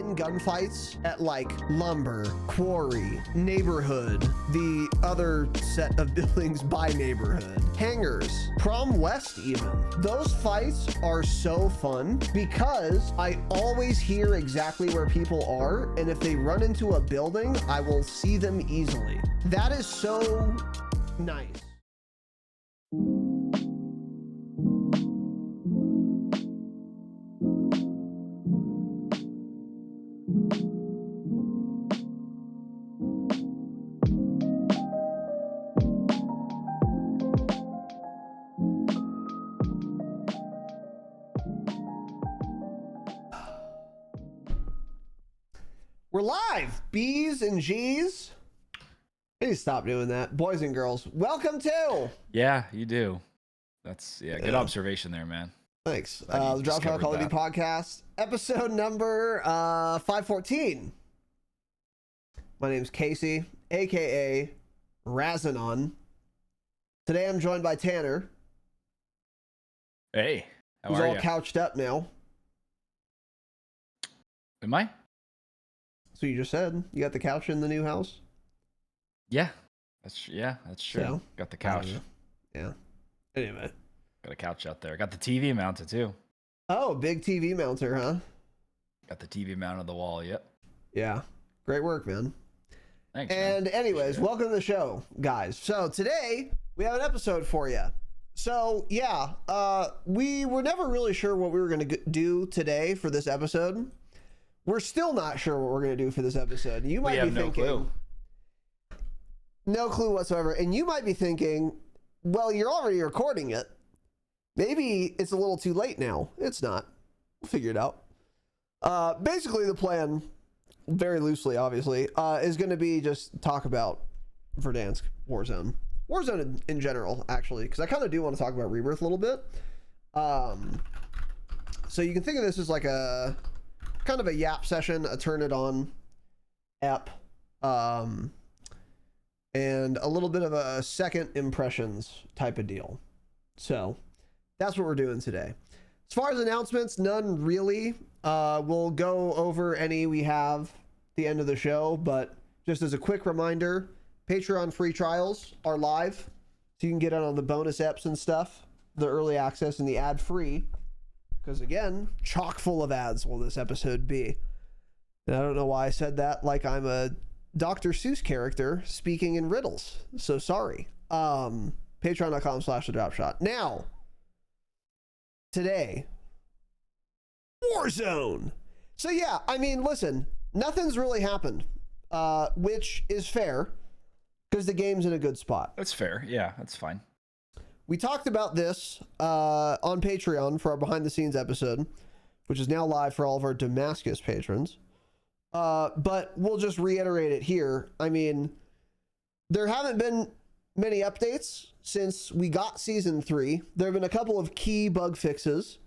win gunfights at like lumber, quarry, neighborhood, the other set of buildings by neighborhood, hangars, prom west even. Those fights are so fun because I always hear exactly where people are, and if they run into a building, I will see them easily. That is so nice. We're live, B's and G's. Please stop doing that. Boys and girls, welcome to. Yeah, you do. That's, good observation there, man. Thanks. The Dropshot Call of Duty podcast, episode number 514. My name's Casey, aka Razinon. Today I'm joined by Tanner. Hey, how who's are all you? Couched up now. Am I? So you just said you got the couch in the new house? Yeah, that's true. So? Got the couch. Yeah. Anyway. Got a couch out there. Got the TV mounted too. Oh, big TV mounter, huh? Got the TV mounted on the wall. Yep. Yeah. Great work, man. Thanks. And man. anyways, welcome to the show, guys. So today we have an episode for you. So yeah, we were never really sure what we were going to do today for this episode. We're still not sure what we're going to do for this episode. You might be thinking, no clue whatsoever. And you might be thinking, well, you're already recording it. Maybe it's a little too late now. It's not. We'll figure it out. Basically, the plan, very loosely, obviously, is going to be just talk about Verdansk, Warzone. Warzone in general, actually, because I kind of do want to talk about Rebirth a little bit. So you can think of this as like a kind of a yap session, a turn it on app, and a little bit of a second impressions type of deal. So that's what we're doing today. As far as announcements, none really. We'll go over any we have at the end of the show, but just as a quick reminder, Patreon free trials are live, so you can get in on the bonus eps and stuff, the early access and the ad free. Because again, chock full of ads will this episode be. And I don't know why I said that like I'm a Dr. Seuss character speaking in riddles. So sorry. Patreon.com/thedropshot. Now, today, Warzone. So yeah, I mean, listen, nothing's really happened, which is fair because the game's in a good spot. That's fair. Yeah, that's fine. We talked about this on Patreon for our behind the scenes episode, which is now live for all of our Damascus patrons. But we'll just reiterate it here. I mean, there haven't been many updates since we got season 3. There have been a couple of key bug fixes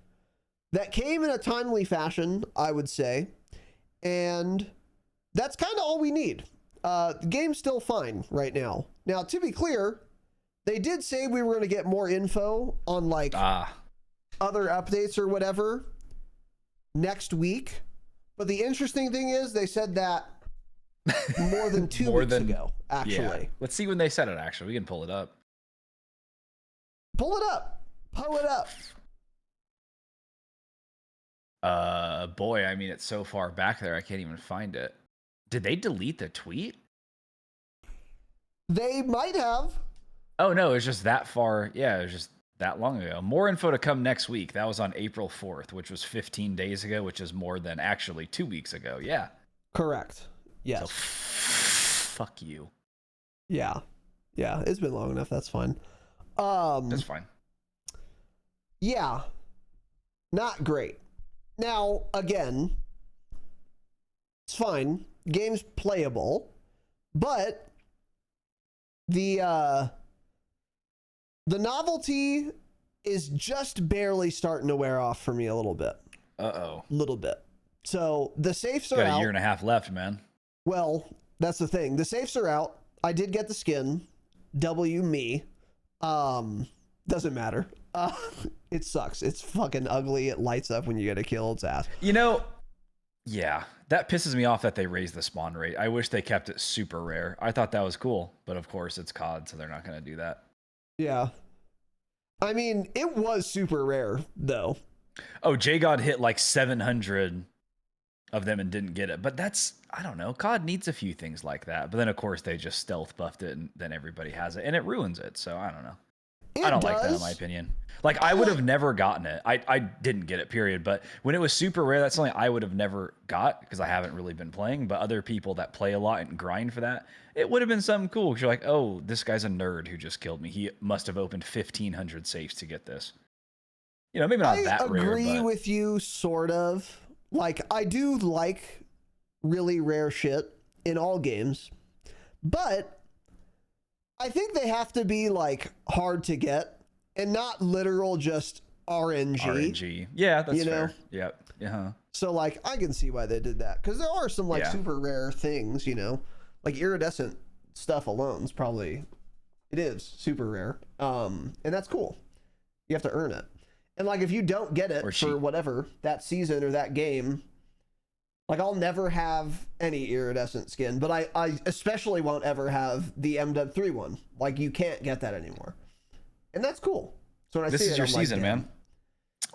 that came in a timely fashion, I would say. And that's kind of all we need. The game's still fine right now. Now, to be clear, they did say we were going to get more info on like other updates or whatever next week. But the interesting thing is they said that more than 2 weeks ago, actually. Yeah. Let's see when they said it, actually. We can pull it up. Pull it up. Pull it up. Boy, I mean, it's so far back there, I can't even find it. Did they delete the tweet? They might have. Oh, no, it was just that far. Yeah, it was just that long ago. More info to come next week. That was on April 4th, which was 15 days ago, which is more than actually 2 weeks ago. Yeah. Correct. Yes. So, fuck you. Yeah. Yeah, it's been long enough. That's fine. That's fine. Yeah. Not great. Now, again, it's fine. Game's playable, but the novelty is just barely starting to wear off for me a little bit. Little bit. So the safes are out. Got a year and a half left, man. Well, that's the thing. The safes are out. I did get the skin. W me. Doesn't matter. It sucks. It's fucking ugly. It lights up when you get a kill. It's ass. You know, Yeah, that pisses me off that they raised the spawn rate. I wish they kept it super rare. I thought that was cool, but of course it's COD, so they're not going to do that. Yeah. I mean, it was super rare, though. Oh, JGod hit like 700 of them and didn't get it. But that's, I don't know, COD needs a few things like that. But then, of course, they just stealth buffed it, and then everybody has it, and it ruins it. So I don't know. I don't like that, in my opinion. Like, I would have never gotten it. I didn't get it, period. But when it was super rare, that's something I would have never got because I haven't really been playing. But other people that play a lot and grind for that, it would have been something cool. Because you're like, oh, this guy's a nerd who just killed me. He must have opened 1,500 safes to get this. You know, maybe not that rare. I agree with you, sort of. Like, I do like really rare shit in all games. But I think they have to be, like, hard to get and not literal just RNG. RNG. Yeah, that's fair. Yep. Yeah. So, like, I can see why they did that. Because there are some, like, super rare things, you know? Like, iridescent stuff alone is probably... It is super rare. And that's cool. You have to earn it. And, like, if you don't get it for whatever, that season or that game... Like, I'll never have any iridescent skin, but I especially won't ever have the MW3 one. Like, you can't get that anymore. And that's cool. So when I see it, this is your season, man.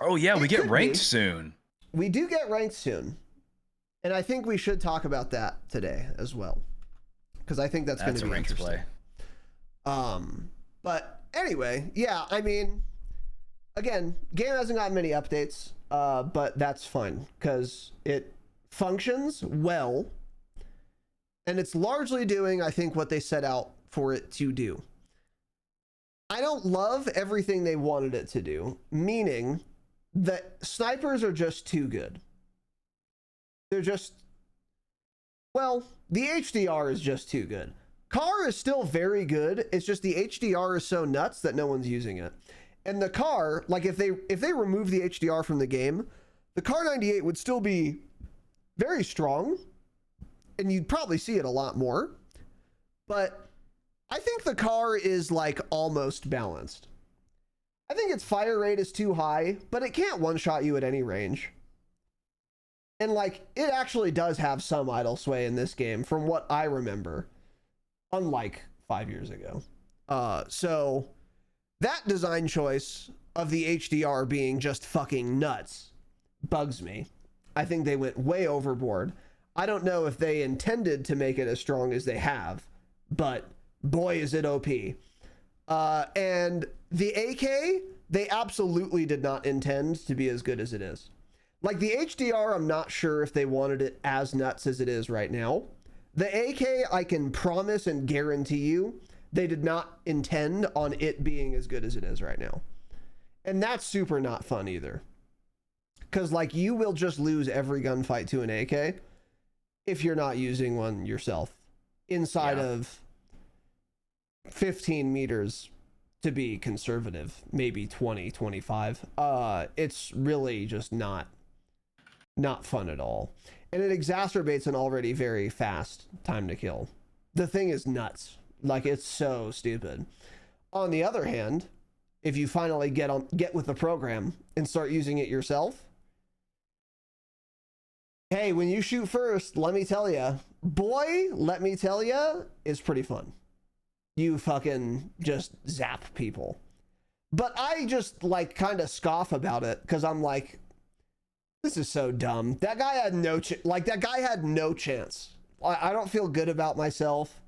Oh, yeah, we get ranked soon. We do get ranked soon. And I think we should talk about that today as well. Because I think that's going to be ranked interesting. But anyway, yeah, I mean, again, game hasn't gotten many updates, but that's fine. Because it functions well, and it's largely doing, I think, what they set out for it to do. I don't love everything they wanted it to do, meaning that snipers are just too good. They're just, well, the HDR is just too good. CAR is still very good. It's just the HDR is so nuts that no one's using it. And the CAR, like, if they remove the HDR from the game, the CAR 98 would still be very strong, and you'd probably see it a lot more. But I think the CAR is, like, almost balanced. I think its fire rate is too high, but it can't one-shot you at any range. And, like, it actually does have some idle sway in this game, from what I remember, unlike 5 years ago. So that design choice of the HDR being just fucking nuts bugs me. I think they went way overboard. I don't know if they intended to make it as strong as they have, but boy, is it OP. And the AK, they absolutely did not intend to be as good as it is. Like, the HDR, I'm not sure if they wanted it as nuts as it is right now. The AK, I can promise and guarantee you, they did not intend on it being as good as it is right now. And that's super not fun either. Because, like, you will just lose every gunfight to an AK if you're not using one yourself inside of 15 meters to be conservative, maybe 20, 25. It's really just not fun at all. And it exacerbates an already very fast time to kill. The thing is nuts. Like, it's so stupid. On the other hand, if you finally get with the program and start using it yourself, hey, when you shoot first, let me tell you, is pretty fun. You fucking just zap people. But I just, like, kind of scoff about it because I'm like, this is so dumb. That guy had no chance. I don't feel good about myself.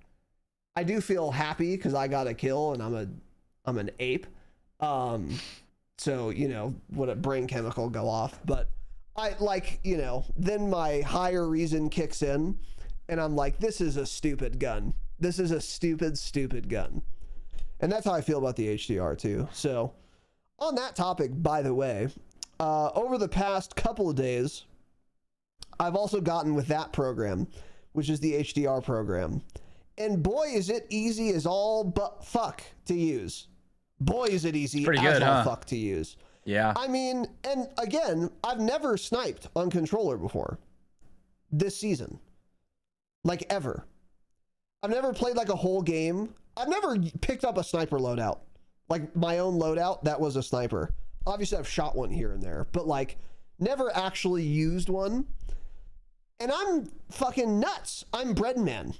I do feel happy because I got a kill and I'm an ape. So, you know, what a brain chemical go off, but I, like, you know, then my higher reason kicks in and I'm like, this is a stupid gun. This is a stupid gun. And that's how I feel about the HDR too. So on that topic, by the way, over the past couple of days, I've also gotten with that program, which is the HDR program. And boy, is it easy as all but fuck to use. Boy, is it easy as all fuck to use. Yeah. I mean, and again, I've never sniped on controller before this season. Like, ever. I've never played, like, a whole game. I've never picked up a sniper loadout. Like, my own loadout, that was a sniper. Obviously, I've shot one here and there, but, like, never actually used one. And I'm fucking nuts. I'm Breadman.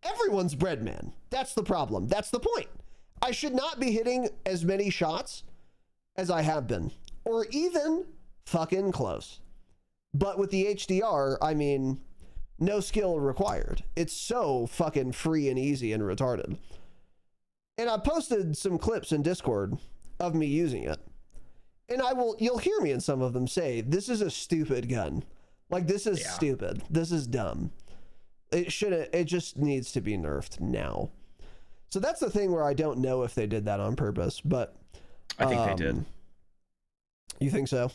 Everyone's Breadman. That's the problem. That's the point. I should not be hitting as many shots as I have been, or even fucking close. But with the HDR, I mean, no skill required. It's so fucking free and easy and retarded. And I posted some clips in Discord of me using it. And you'll hear me in some of them say, this is a stupid gun. Like, this is stupid. This is dumb. It just needs to be nerfed now. So that's the thing where I don't know if they did that on purpose, but I think they did. You think so?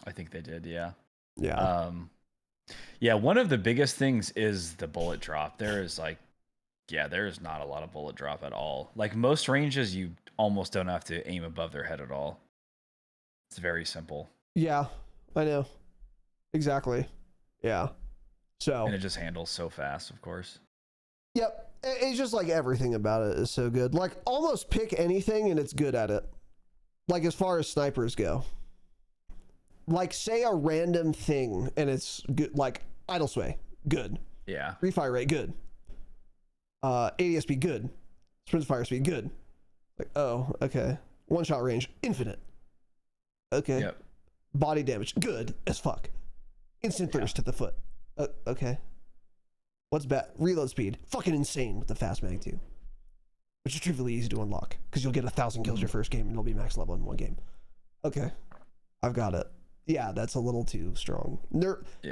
I think they did, yeah. Yeah. Yeah, one of the biggest things is the bullet drop. There is not a lot of bullet drop at all. Like most ranges, you almost don't have to aim above their head at all. It's very simple. Yeah, I know. Exactly. Yeah. So. And it just handles so fast, of course. Yep. It's just like everything about it is so good. Like almost pick anything and it's good at it. Like as far as snipers go. Like say a random thing and it's good, like idle sway, good. Yeah. Refire rate, good. ADSP, good. Sprint fire speed, good. Like, oh, okay. One shot range, infinite. Okay. Yep. Body damage, good as fuck. Instant thirst to the foot. Okay. What's bad? Reload speed, fucking insane with the fast mag too. Which is trivially easy to unlock because you'll get 1,000 kills your first game and it'll be max level in one game. Okay. I've got it. Yeah, that's a little too strong.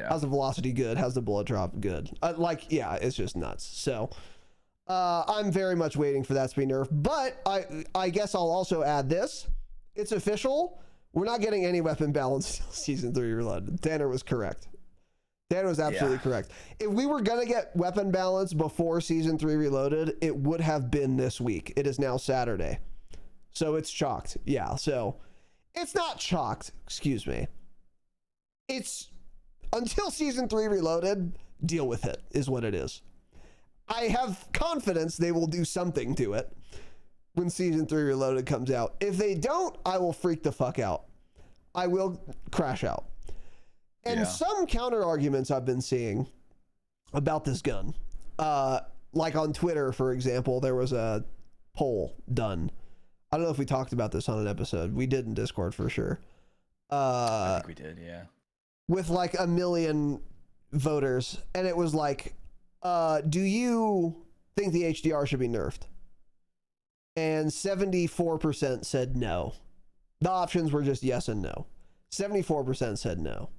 How's the velocity good? How's the bullet drop good? It's just nuts. So I'm very much waiting for that to be nerfed. But I guess I'll also add this. It's official. We're not getting any weapon balance until Season 3 Reloaded. Tanner was correct. Tanner was absolutely correct. If we were going to get weapon balance before Season 3 Reloaded, it would have been this week. It is now Saturday. So it's chalked. Yeah, so it's not chalked. Excuse me. It's until Season 3 Reloaded, deal with it, is what it is. I have confidence they will do something to it when Season 3 Reloaded comes out. If they don't, I will freak the fuck out. I will crash out. And some counter arguments I've been seeing about this gun, like on Twitter, for example, there was a poll done. I don't know if we talked about this on an episode. We did in Discord for sure. I think we did, yeah. With like 1 million voters, and it was like, do you think the HDR should be nerfed? And 74% said no. The options were just yes and no. 74% said no.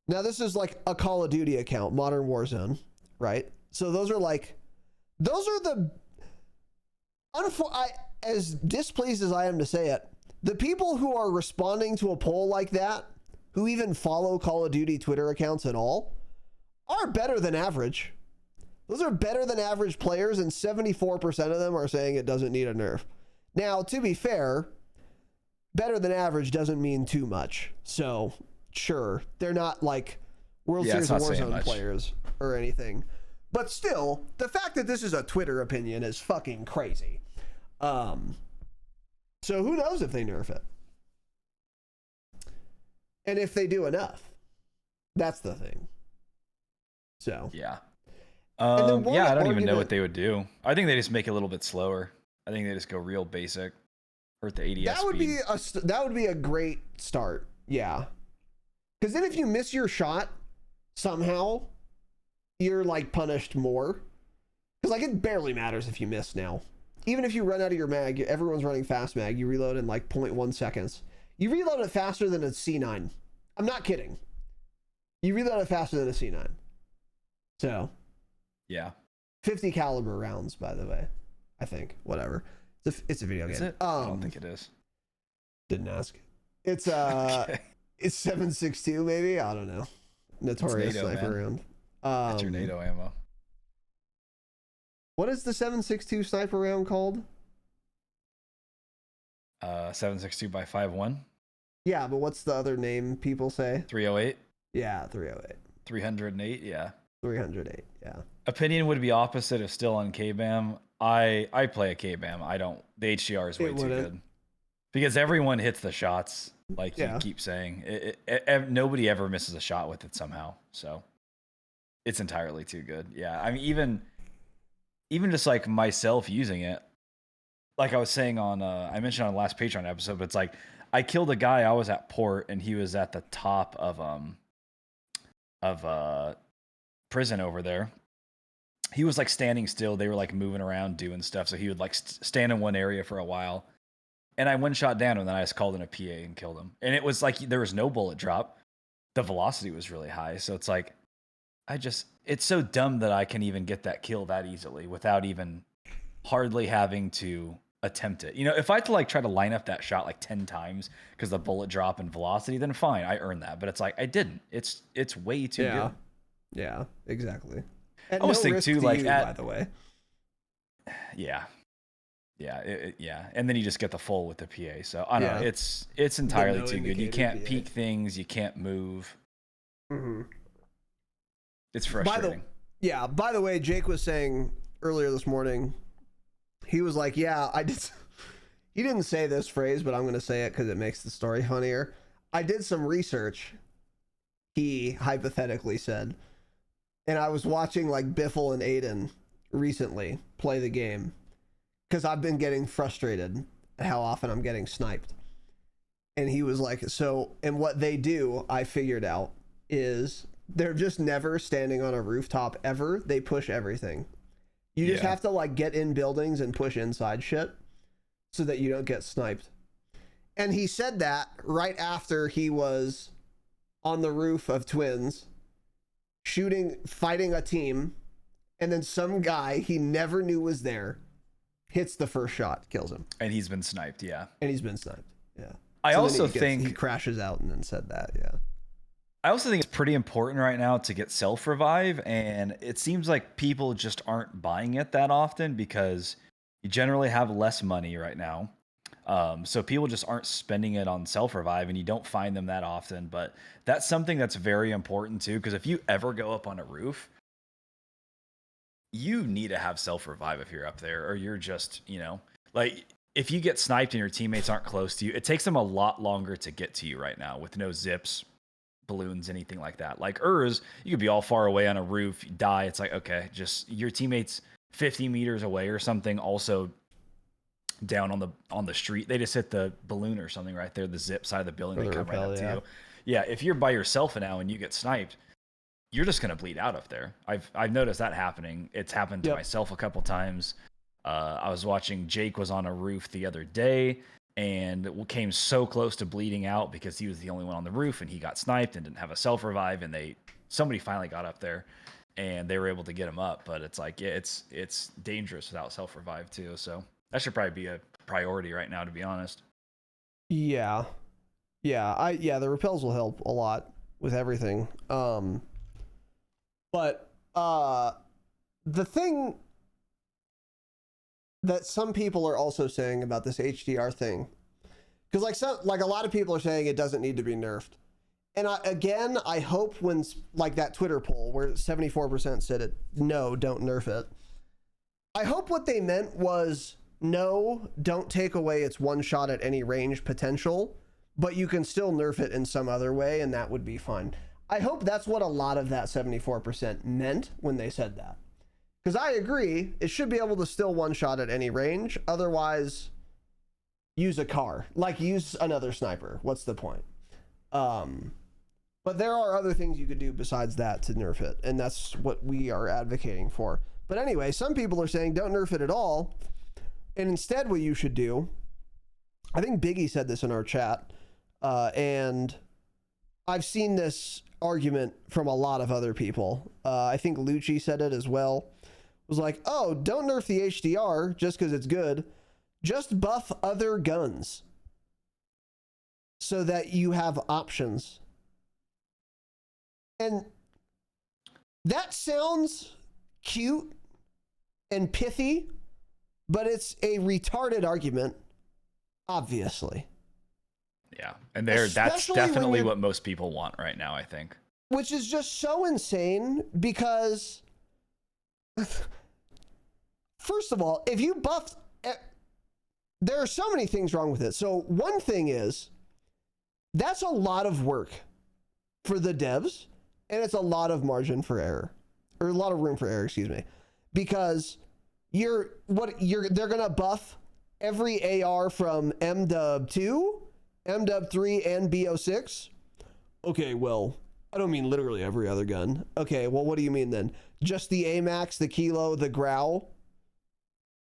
Now this is like a Call of Duty account, Modern Warzone, right? So those are the as displeased as I am to say it, the people who are responding to a poll like that, who even follow Call of Duty Twitter accounts at all, are better than average. Those are better than average players, and 74% of them are saying it doesn't need a nerf. Now, to be fair, better than average doesn't mean too much. So, sure, they're not like World Series of Warzone players or anything. But still, the fact that this is a Twitter opinion is fucking crazy. So who knows if they nerf it? And if they do enough. That's the thing. So. Yeah. I don't even know what they would do. I think they just make it a little bit slower. I think they just go real basic. Hurt the ADS that would be a great start. Yeah. Because then if you miss your shot somehow, you're like punished more. Because like it barely matters if you miss now. Even if you run out of your mag, everyone's running fast mag, you reload in like 0.1 seconds. You reload it faster than a C9. I'm not kidding. You reload it faster than a C9. So. Yeah. 50 caliber rounds, by the way. I think. Whatever. It's a video game. Is it? I don't think it is. Didn't ask. It's okay. It's 7.62 maybe. I don't know. Notorious NATO, sniper round. That's your NATO ammo. What is the 7.62 sniper round called? 7.62 by 5.1. Yeah, but what's the other name people say? 308. Yeah, 308. 308. Yeah. 308. Yeah. Opinion would be opposite if still on KBAM. I play a KBAM. I don't. The HDR is way too good because everyone hits the shots. like you Yeah. keep saying. Nobody ever misses a shot with it somehow. So it's entirely too good. Yeah, I mean, even just like myself using it, like I was saying on, I mentioned on the last Patreon episode, but it's like I killed a guy. I was at port and he was at the top of prison over there. He was like standing still. They were like moving around doing stuff. So he would like stand in one area for a while. And I one shot down and then I just called in a PA and killed him. And it was like there was no bullet drop. The velocity was really high. So it's like it's so dumb that I can even get that kill that easily without even hardly having to attempt it. You know, if I had to like try to line up that shot like 10 times because the bullet drop and velocity, then fine, I earned that. But it's like I didn't. It's way too good. Yeah, exactly. I almost think too, like by the way. Yeah. Yeah, and then you just get the full with the PA. So I don't know. It's entirely too good. You can't peek things. You can't move. Mm-hmm. It's frustrating. By the way, Jake was saying earlier this morning, he was like, "Yeah, I did." He didn't say this phrase, but I'm going to say it because it makes the story funnier. I did some research. He hypothetically said, and I was watching like Biffle and Aiden recently play the game. Because I've been getting frustrated at how often I'm getting sniped. And he was like, and what they do, I figured out, is they're just never standing on a rooftop ever. They push everything. You just have to like get in buildings and push inside shit so that you don't get sniped. And he said that right after he was on the roof of Twins, fighting a team, and then some guy he never knew was there hits the first shot, kills him. And he's been sniped, yeah. I also think he crashes out and then said that, I also think it's pretty important right now to get self-revive, and it seems like people just aren't buying it that often because you generally have less money right now. So people just aren't spending it on self-revive, and you don't find them that often. But that's something that's very important too, because if you ever go up on a roof, you need to have self-revive if you're up there, or you're just, like if you get sniped and your teammates aren't close to you, it takes them a lot longer to get to you right now with no zips, balloons, anything like that. Like Urs, you could be all far away on a roof, you die. It's like, okay, just your teammates 50 meters away or something, also down on the street. They just hit the balloon or something right there, the zip side of the building. They come right up to you. Yeah, if you're by yourself now and you get sniped, you're just gonna bleed out up there. I've noticed that happening. It's happened to myself a couple times. I was watching Jake was on a roof the other day and came so close to bleeding out because he was the only one on the roof and he got sniped and didn't have a self-revive, and somebody finally got up there and they were able to get him up. But it's like, it's dangerous without self-revive too. So that should probably be a priority right now, to be honest. Yeah. The repels will help a lot with everything. But the thing that some people are also saying about this HDR thing, because like a lot of people are saying it doesn't need to be nerfed, and I hope when like that Twitter poll where 74% said no, don't nerf it. I hope what they meant was no, don't take away its one shot at any range potential, but you can still nerf it in some other way, and that would be fine. I hope that's what a lot of that 74% meant when they said that. Because I agree, it should be able to still one shot at any range. Otherwise, use a car. Like, use another sniper. What's the point? But there are other things you could do besides that to nerf it. And that's what we are advocating for. But anyway, some people are saying don't nerf it at all. And instead what you should do, I think Biggie said this in our chat, and I've seen this argument from a lot of other people. I think Lucci said it as well. It was like, oh, don't nerf the HDR just because it's good. Just buff other guns so that you have options. And that sounds cute and pithy, but it's a retarded argument, obviously. Yeah, and that's definitely what most people want right now, I think. Which is just so insane because, first of all, if you buff, there are so many things wrong with it. So one thing is, That's a lot of work for the devs, and it's a lot of margin for error, or a lot of room for error, excuse me, because they're gonna buff every AR from MW2, MW3, and BO6. Okay, well, I don't mean literally every other gun. Okay, well, what do you mean then? Just the AMAX, the Kilo, the Growl,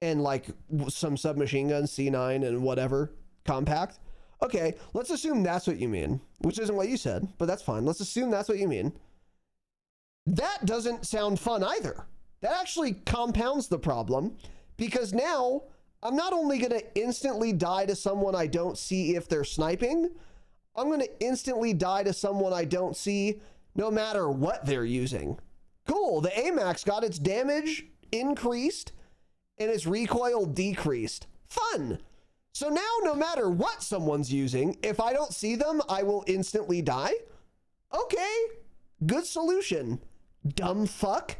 and like some submachine guns, C9 and whatever, compact? Okay, let's assume that's what you mean, which isn't what you said, but that's fine. Let's assume that's what you mean. That doesn't sound fun either. That actually compounds the problem, because now I'm not only going to instantly die to someone I don't see if they're sniping, I'm going to instantly die to someone I don't see no matter what they're using. Cool, the AMAX got its damage increased and its recoil decreased. Fun. So now no matter what someone's using, if I don't see them, I will instantly die? Okay, good solution. Dumb fuck.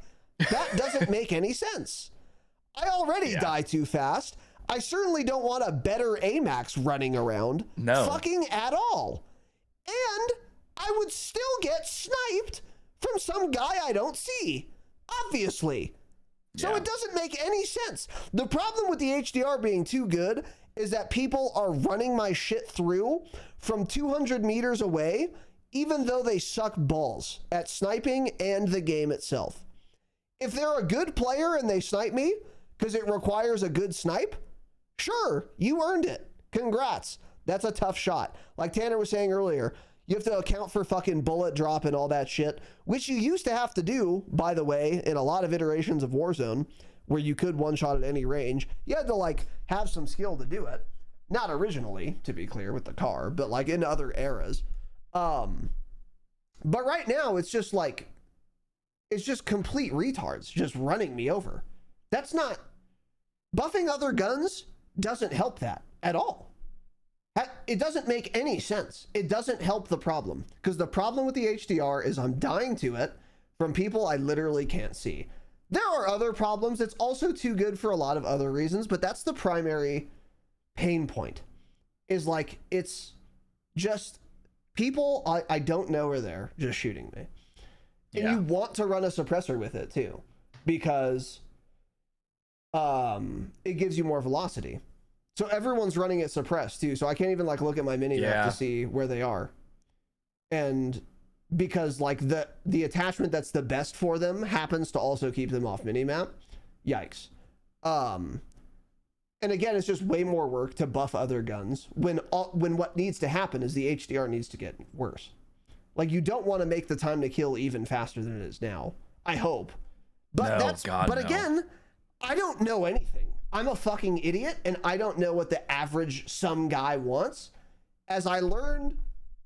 That doesn't make any sense. I already die too fast. I certainly don't want a better AMAX running around. No. Fucking at all. And I would still get sniped from some guy I don't see. Obviously. So it doesn't make any sense. The problem with the HDR being too good is that people are running my shit through from 200 meters away, even though they suck balls at sniping and the game itself. If they're a good player and they snipe me because it requires a good snipe, sure, you earned it. Congrats. That's a tough shot. Like Tanner was saying earlier, you have to account for fucking bullet drop and all that shit, which you used to have to do, by the way, in a lot of iterations of Warzone, where you could one-shot at any range. You had to, like, have some skill to do it. Not originally, to be clear, with the car, but, like, in other eras. But right now, it's just, like, it's just complete retards just running me over. That's not... Buffing other guns doesn't help that at all. It doesn't make any sense. It doesn't help the problem, because the problem with the HDR is I'm dying to it from people I literally can't see. There are other problems. It's also too good for a lot of other reasons, but that's the primary pain point, is like, it's just people I don't know are there just shooting me. And you want to run a suppressor with it too, because it gives you more velocity. So everyone's running it suppressed too. So I can't even like look at my mini map to see where they are. And because like the attachment that's the best for them happens to also keep them off mini map. Yikes. And again, it's just way more work to buff other guns when what needs to happen is the HDR needs to get worse. Like, you don't want to make the time to kill even faster than it is now. I hope. But again, I don't know anything. I'm a fucking idiot, and I don't know what the average some guy wants. As I learned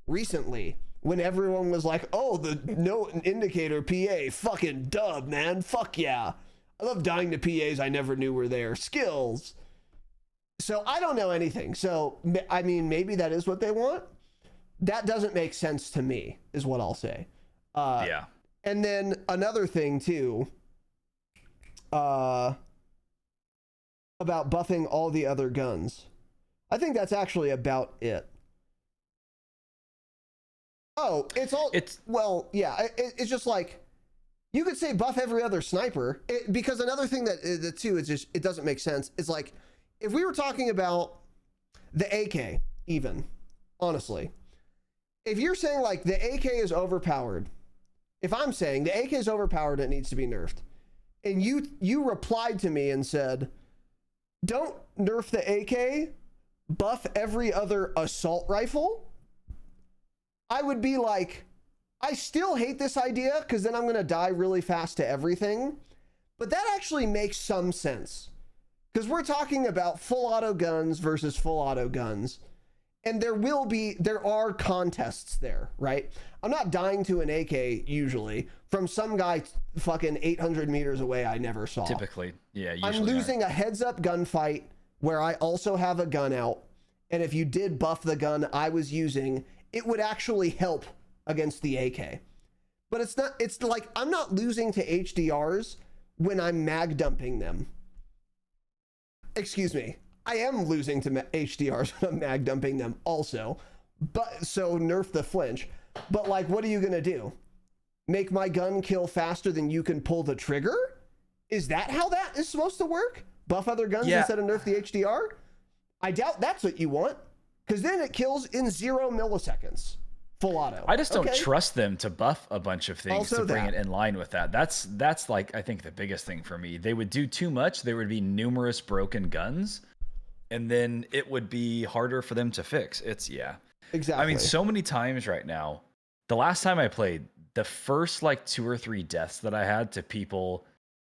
recently, when everyone was like, oh, the no indicator PA, fucking dub, man. Fuck yeah. I love dying to PAs I never knew were there. Skills. So I don't know anything. So, I mean, maybe that is what they want. That doesn't make sense to me, is what I'll say. And then another thing, too, about buffing all the other guns. I think that's actually about it. Oh, it's just like, you could say buff every other sniper, because another thing that too is just, it doesn't make sense. It's like, if we were talking about the AK, even, honestly, if you're saying like the AK is overpowered, if I'm saying the AK is overpowered and it needs to be nerfed, and you replied to me and said, don't nerf the AK, buff every other assault rifle, I would be like, I still hate this idea because then I'm going to die really fast to everything. But that actually makes some sense, because we're talking about full auto guns versus full auto guns. And there are contests there, right? I'm not dying to an AK usually from some guy fucking 800 meters away I never saw. Typically, yeah. I'm losing a heads-up gunfight where I also have a gun out, and if you did buff the gun I was using, it would actually help against the AK. But it's not. It's like, I'm not losing to HDRs when I'm mag dumping them. Excuse me. I am losing to HDRs when I'm mag dumping them also, But so nerf the flinch. But like, what are you gonna do? Make my gun kill faster than you can pull the trigger? Is that how that is supposed to work? Buff other guns instead of nerf the HDR? I doubt that's what you want, because then it kills in 0 milliseconds. Full auto. I just don't trust them to buff a bunch of things Also to bring it in line with that. That's like, I think the biggest thing for me. They would do too much. There would be numerous broken guns, and then it would be harder for them to fix. Exactly. I mean, so many times right now, the last time I played, the first like 2 or 3 deaths that I had to people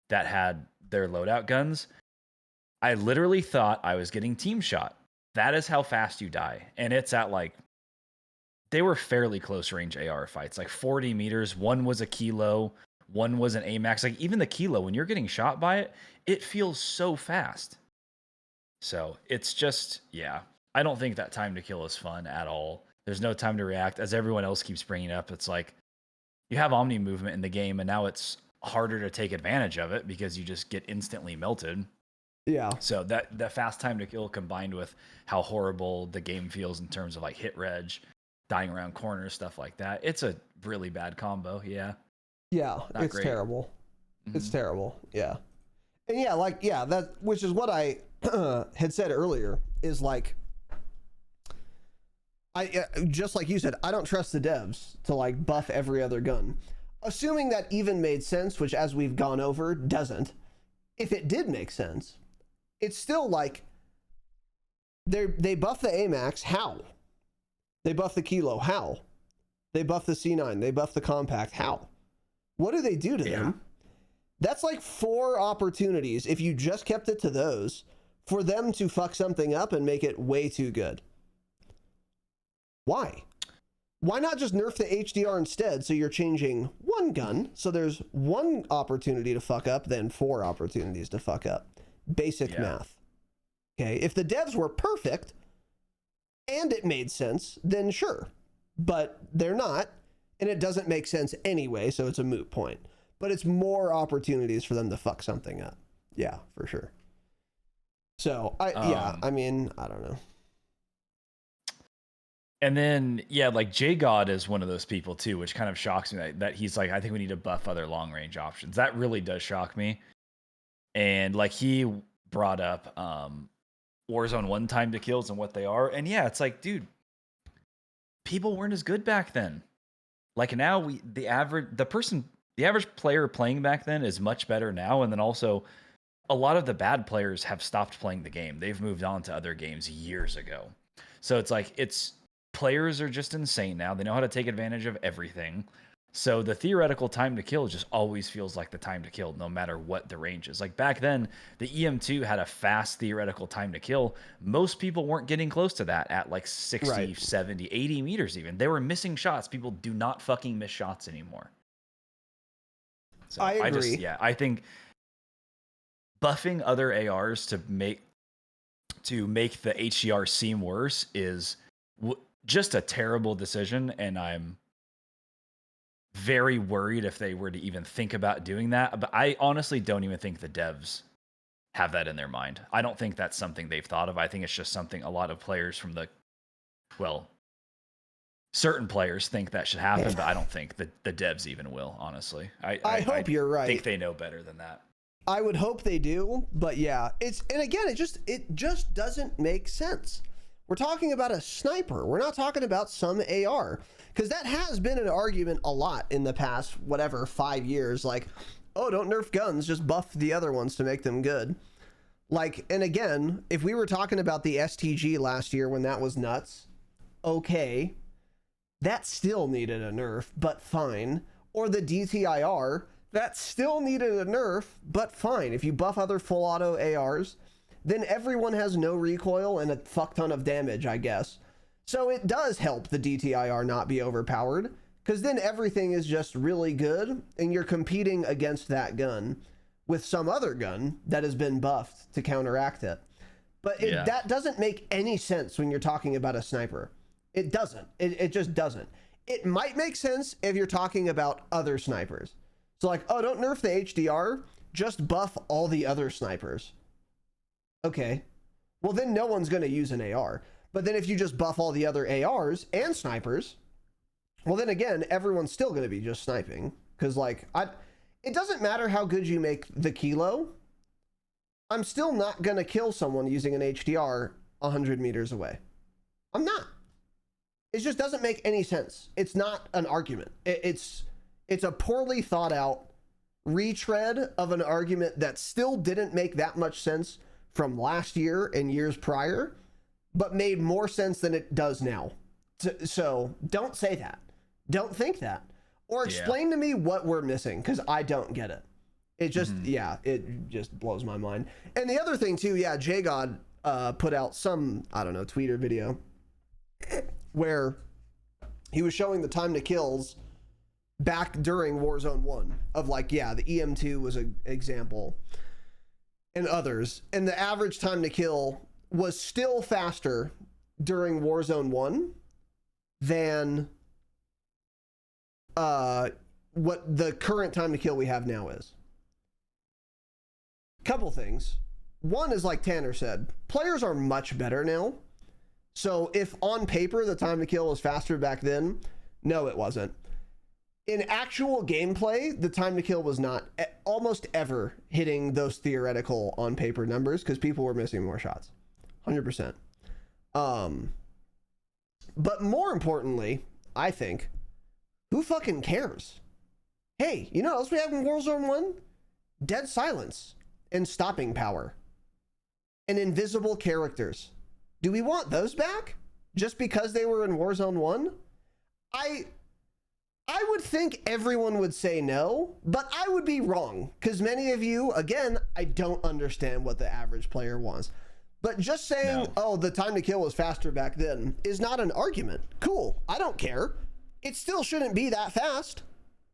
that had their loadout guns, I literally thought I was getting team shot. That is how fast you die. And it's at like, they were fairly close range AR fights, like 40 meters. One was a kilo, one was an AMAX. Like even the kilo, when you're getting shot by it, it feels so fast. So it's just, I don't think that time to kill is fun at all. There's no time to react. As everyone else keeps bringing up, it's like you have omni movement in the game, and now it's harder to take advantage of it because you just get instantly melted. Yeah. So that fast time to kill combined with how horrible the game feels in terms of like hit reg, dying around corners, stuff like that. It's a really bad combo. Yeah. Yeah. Not it's great. Terrible. Mm-hmm. It's terrible. Yeah. And that, which is what I had said earlier, is like, I just like you said, I don't trust the devs to like buff every other gun. Assuming that even made sense, which as we've gone over, doesn't. If it did make sense, it's still like they buff the AMAX, how? They buff the kilo, how? They buff the C9, they buff the compact, how? What do they do to them? That's like 4 opportunities, if you just kept it to those, for them to fuck something up and make it way too good. Why? Why not just nerf the HDR instead, so you're changing one gun, so there's 1 opportunity to fuck up, then 4 opportunities to fuck up. Basic math. Okay, if the devs were perfect, and it made sense, then sure. But they're not, and it doesn't make sense anyway, so it's a moot point. But it's more opportunities for them to fuck something up. Yeah, for sure. So, I mean, I don't know. And then, like J-God is one of those people too, which kind of shocks me that he's like, I think we need to buff other long range options. That really does shock me. And like he brought up Warzone 1 time to kills and what they are. And it's like, dude, people weren't as good back then. Like now the average player playing back then is much better now. And then also a lot of the bad players have stopped playing the game. They've moved on to other games years ago. So it's like, players are just insane now. They know how to take advantage of everything. So the theoretical time to kill just always feels like the time to kill, no matter what the range is. Like back then, the EM2 had a fast theoretical time to kill. Most people weren't getting close to that at like 60, 70, 80 meters even. They were missing shots. People do not fucking miss shots anymore. So I agree. I think buffing other ARs to make the HDR seem worse is just a terrible decision, and I'm very worried if they were to even think about doing that. But I honestly don't even think the devs have that in their mind. I don't think that's something they've thought of. I think it's just something a lot of players from certain players think that should happen, but I don't think the devs even will, honestly. I hope you're right. I think they know better than that. I would hope they do, but it just doesn't make sense. We're talking about a sniper. We're not talking about some AR. Because that has been an argument a lot in the past, 5 years. Like, oh, don't nerf guns, just buff the other ones to make them good. Like, and again, if we were talking about the STG last year when that was nuts, okay, that still needed a nerf, but fine. Or the DTIR, that still needed a nerf, but fine. If you buff other full auto ARs, then everyone has no recoil and a fuck ton of damage, I guess. So it does help the DTIR not be overpowered, because then everything is just really good, and you're competing against that gun with some other gun that has been buffed to counteract it. But that doesn't make any sense when you're talking about a sniper. It doesn't. It just doesn't. It might make sense if you're talking about other snipers. So like, oh, don't nerf the HDR, just buff all the other snipers. Okay. Well, then no one's going to use an AR. But then if you just buff all the other ARs and snipers, well, then again, everyone's still going to be just sniping. Because, like, it doesn't matter how good you make the kilo. I'm still not going to kill someone using an HDR 100 meters away. I'm not. It just doesn't make any sense. It's not an argument. It's a poorly thought out retread of an argument that still didn't make that much sense from last year and years prior, but made more sense than it does now. So don't say that. Don't think that. Or explain to me what we're missing, because I don't get it. It just, it just blows my mind. And the other thing too, JGod put out some, I don't know, tweet or video where he was showing the time to kills back during Warzone 1 of like, the EM2 was an example and others. And the average time to kill was still faster during Warzone 1 than what the current time to kill we have now is. Couple things. One is, like Tanner said, players are much better now. So if on paper the time to kill was faster back then, no, it wasn't. In actual gameplay, the time to kill was not almost ever hitting those theoretical on paper numbers because people were missing more shots. 100%. But more importantly, I think, who fucking cares? Hey, you know what else we have in Warzone 1? Dead silence and stopping power and invisible characters. Do we want those back just because they were in Warzone 1? I would think everyone would say no, but I would be wrong because many of you, again, I don't understand what the average player wants. But just saying, oh, the time to kill was faster back then is not an argument. Cool. I don't care. It still shouldn't be that fast.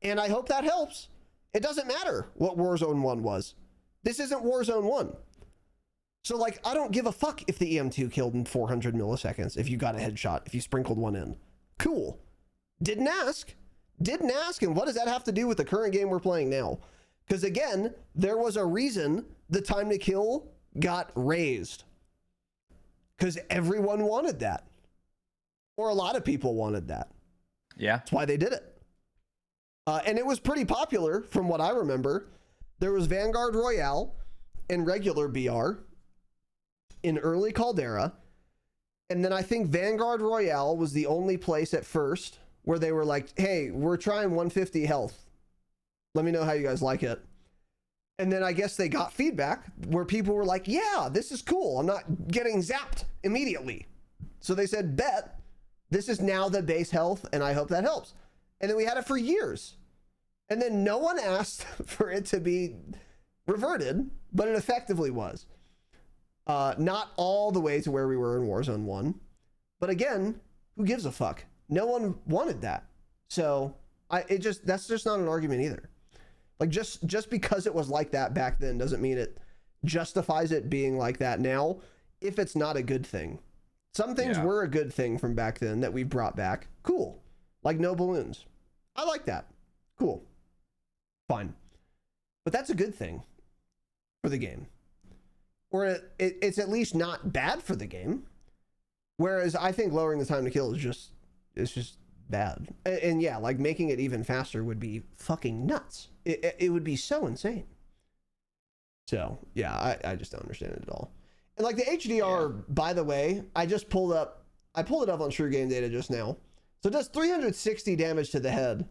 And I hope that helps. It doesn't matter what Warzone 1 was. This isn't Warzone 1. So, like, I don't give a fuck if the EM2 killed in 400 milliseconds, if you got a headshot, if you sprinkled one in. Cool. Didn't ask. Didn't ask, and what does that have to do with the current game we're playing now? Because, again, there was a reason the time to kill got raised. Because everyone wanted that. Or a lot of people wanted that. Yeah. That's why they did it. And it was pretty popular, from what I remember. There was Vanguard Royale and regular BR in early Caldera. And then I think Vanguard Royale was the only place at first where they were like, hey, we're trying 150 health. Let me know how you guys like it. And then I guess they got feedback where people were like, yeah, this is cool. I'm not getting zapped immediately. So they said, bet, this is now the base health, and I hope that helps. And then we had it for years. And then no one asked for it to be reverted, but it effectively was. Not all the way to where we were in Warzone 1. But again, who gives a fuck? No one wanted that. So that's just not an argument either. Like just because it was like that back then doesn't mean it justifies it being like that now, if it's not a good thing. Some things were a good thing from back then that we've brought back. Cool. Like no balloons. I like that. Cool. Fine. But that's a good thing for the game. Or it's at least not bad for the game. Whereas I think lowering the time to kill is just bad. And yeah, like making it even faster would be fucking nuts. It would be so insane. So yeah, I just don't understand it at all. And like the HDR, by the way, I pulled it up on True Game Data just now. So it does 360 damage to the head.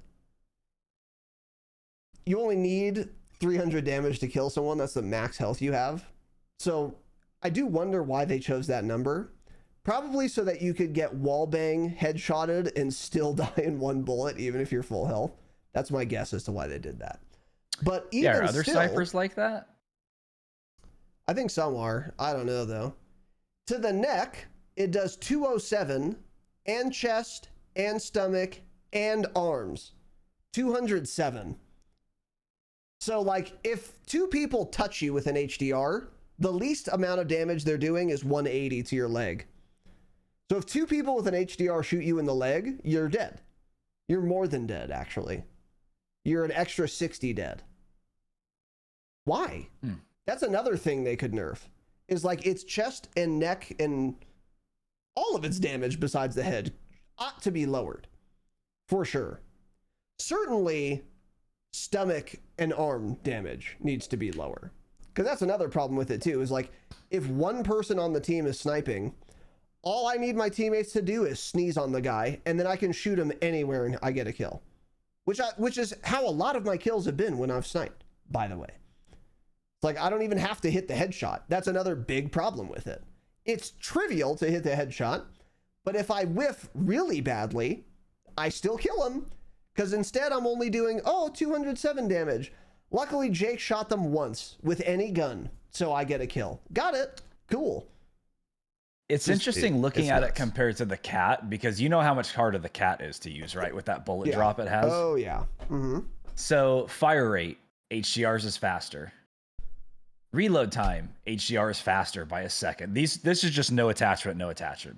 You only need 300 damage to kill someone. That's the max health you have. So I do wonder why they chose that number. Probably so that you could get wallbang headshotted and still die in one bullet, even if you're full health. That's my guess as to why they did that. But even are other still, ciphers like that? I think some are. I don't know though. To the neck, it does 207 and chest and stomach and arms. 207. So like if two people touch you with an HDR, the least amount of damage they're doing is 180 to your leg. So if two people with an HDR shoot you in the leg, you're dead. You're more than dead, actually. You're an extra 60 dead. Why? That's another thing they could nerf. Is like it's chest and neck and all of its damage besides the head ought to be lowered. For sure. Certainly, stomach and arm damage needs to be lower. Because that's another problem with it too, is like, if one person on the team is sniping, all I need my teammates to do is sneeze on the guy, and then I can shoot him anywhere and I get a kill. Which is how a lot of my kills have been when I've sniped, by the way. It's like, I don't even have to hit the headshot. That's another big problem with it. It's trivial to hit the headshot, but if I whiff really badly, I still kill him, because instead I'm only doing, 207 damage. Luckily, Jake shot them once with any gun, so I get a kill. Got it. Cool. It's interesting looking at it compared to the cat, because you know how much harder the cat is to use, right? With that bullet drop it has. Oh, yeah. Mm-hmm. So fire rate, HDR's is faster. Reload time, HDR is faster by a second. This is just no attachment,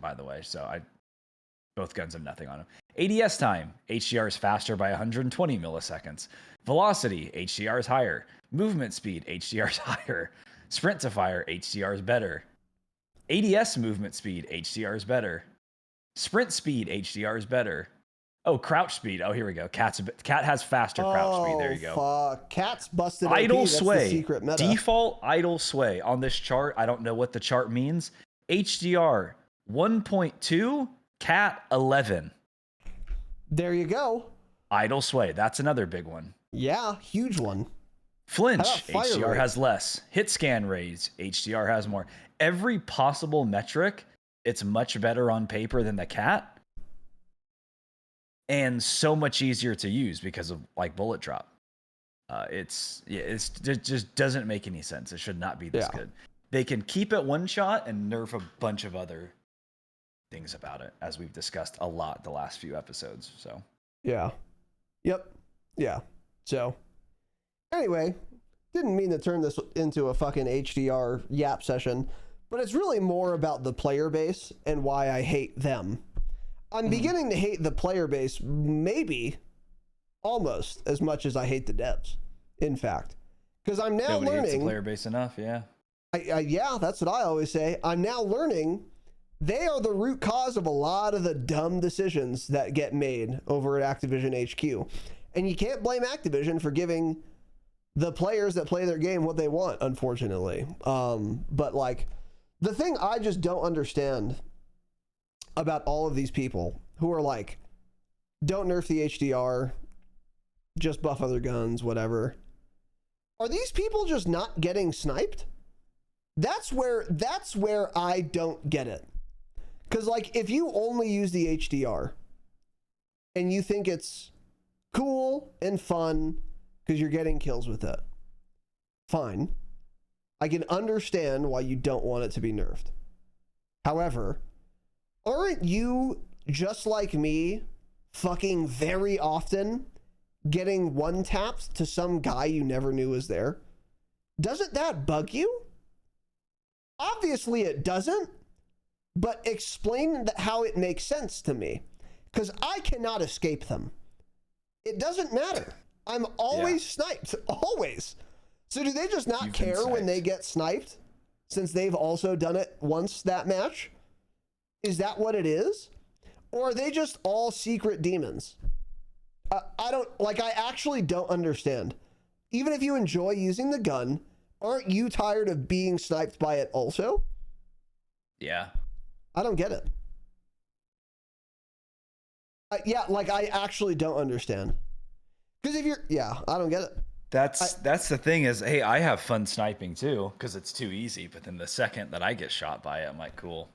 by the way. So both guns have nothing on them. ADS time, HDR is faster by 120 milliseconds. Velocity, HDR is higher. Movement speed, HDR is higher. Sprint to fire, HDR is better. ADS movement speed, HDR is better. Sprint speed, HDR is better. Oh, crouch speed. Oh, here we go. Cat has faster crouch speed. There you go. Fuck. Cat's busted. Idle OP. sway. That's the secret meta. Default idle sway on this chart. I don't know what the chart means. HDR 1.2, cat 11. There you go. Idle sway. That's another big one. Yeah, huge one. Flinch, HDR has less. Hit scan rates, HDR has more. Every possible metric, it's much better on paper than the cat. And so much easier to use because of like bullet drop. It just doesn't make any sense. It should not be this good. They can keep it one shot and nerf a bunch of other things about it, as we've discussed a lot the last few episodes. So yeah. Yep. Yeah. So anyway, didn't mean to turn this into a fucking HDR yap session, but it's really more about the player base and why I hate them. I'm beginning to hate the player base, maybe almost as much as I hate the devs, in fact. Because I'm now Nobody hates learning... the player base enough, yeah. Yeah, that's what I always say. I'm now learning they are the root cause of a lot of the dumb decisions that get made over at Activision HQ. And you can't blame Activision for giving the players that play their game what they want, unfortunately. But like, the thing I just don't understand about all of these people who are like, don't nerf the HDR, just buff other guns, whatever. Are these people just not getting sniped? That's where I don't get it. Because like, if you only use the HDR and you think it's cool and fun because you're getting kills with it, fine. I can understand why you don't want it to be nerfed. However, aren't you, just like me, fucking very often getting one-tapped to some guy you never knew was there? Doesn't that bug you? Obviously it doesn't, but explain how it makes sense to me, because I cannot escape them. It doesn't matter. I'm always sniped, always. So do they just not care when they get sniped, since they've also done it once that match? Is that what it is? Or are they just all secret demons? I actually don't understand. Even if you enjoy using the gun, aren't you tired of being sniped by it also? Yeah. I don't get it. I actually don't understand. Because if you're, I don't get it. That's the thing is, hey, I have fun sniping too, because it's too easy. But then the second that I get shot by it, I'm like, cool.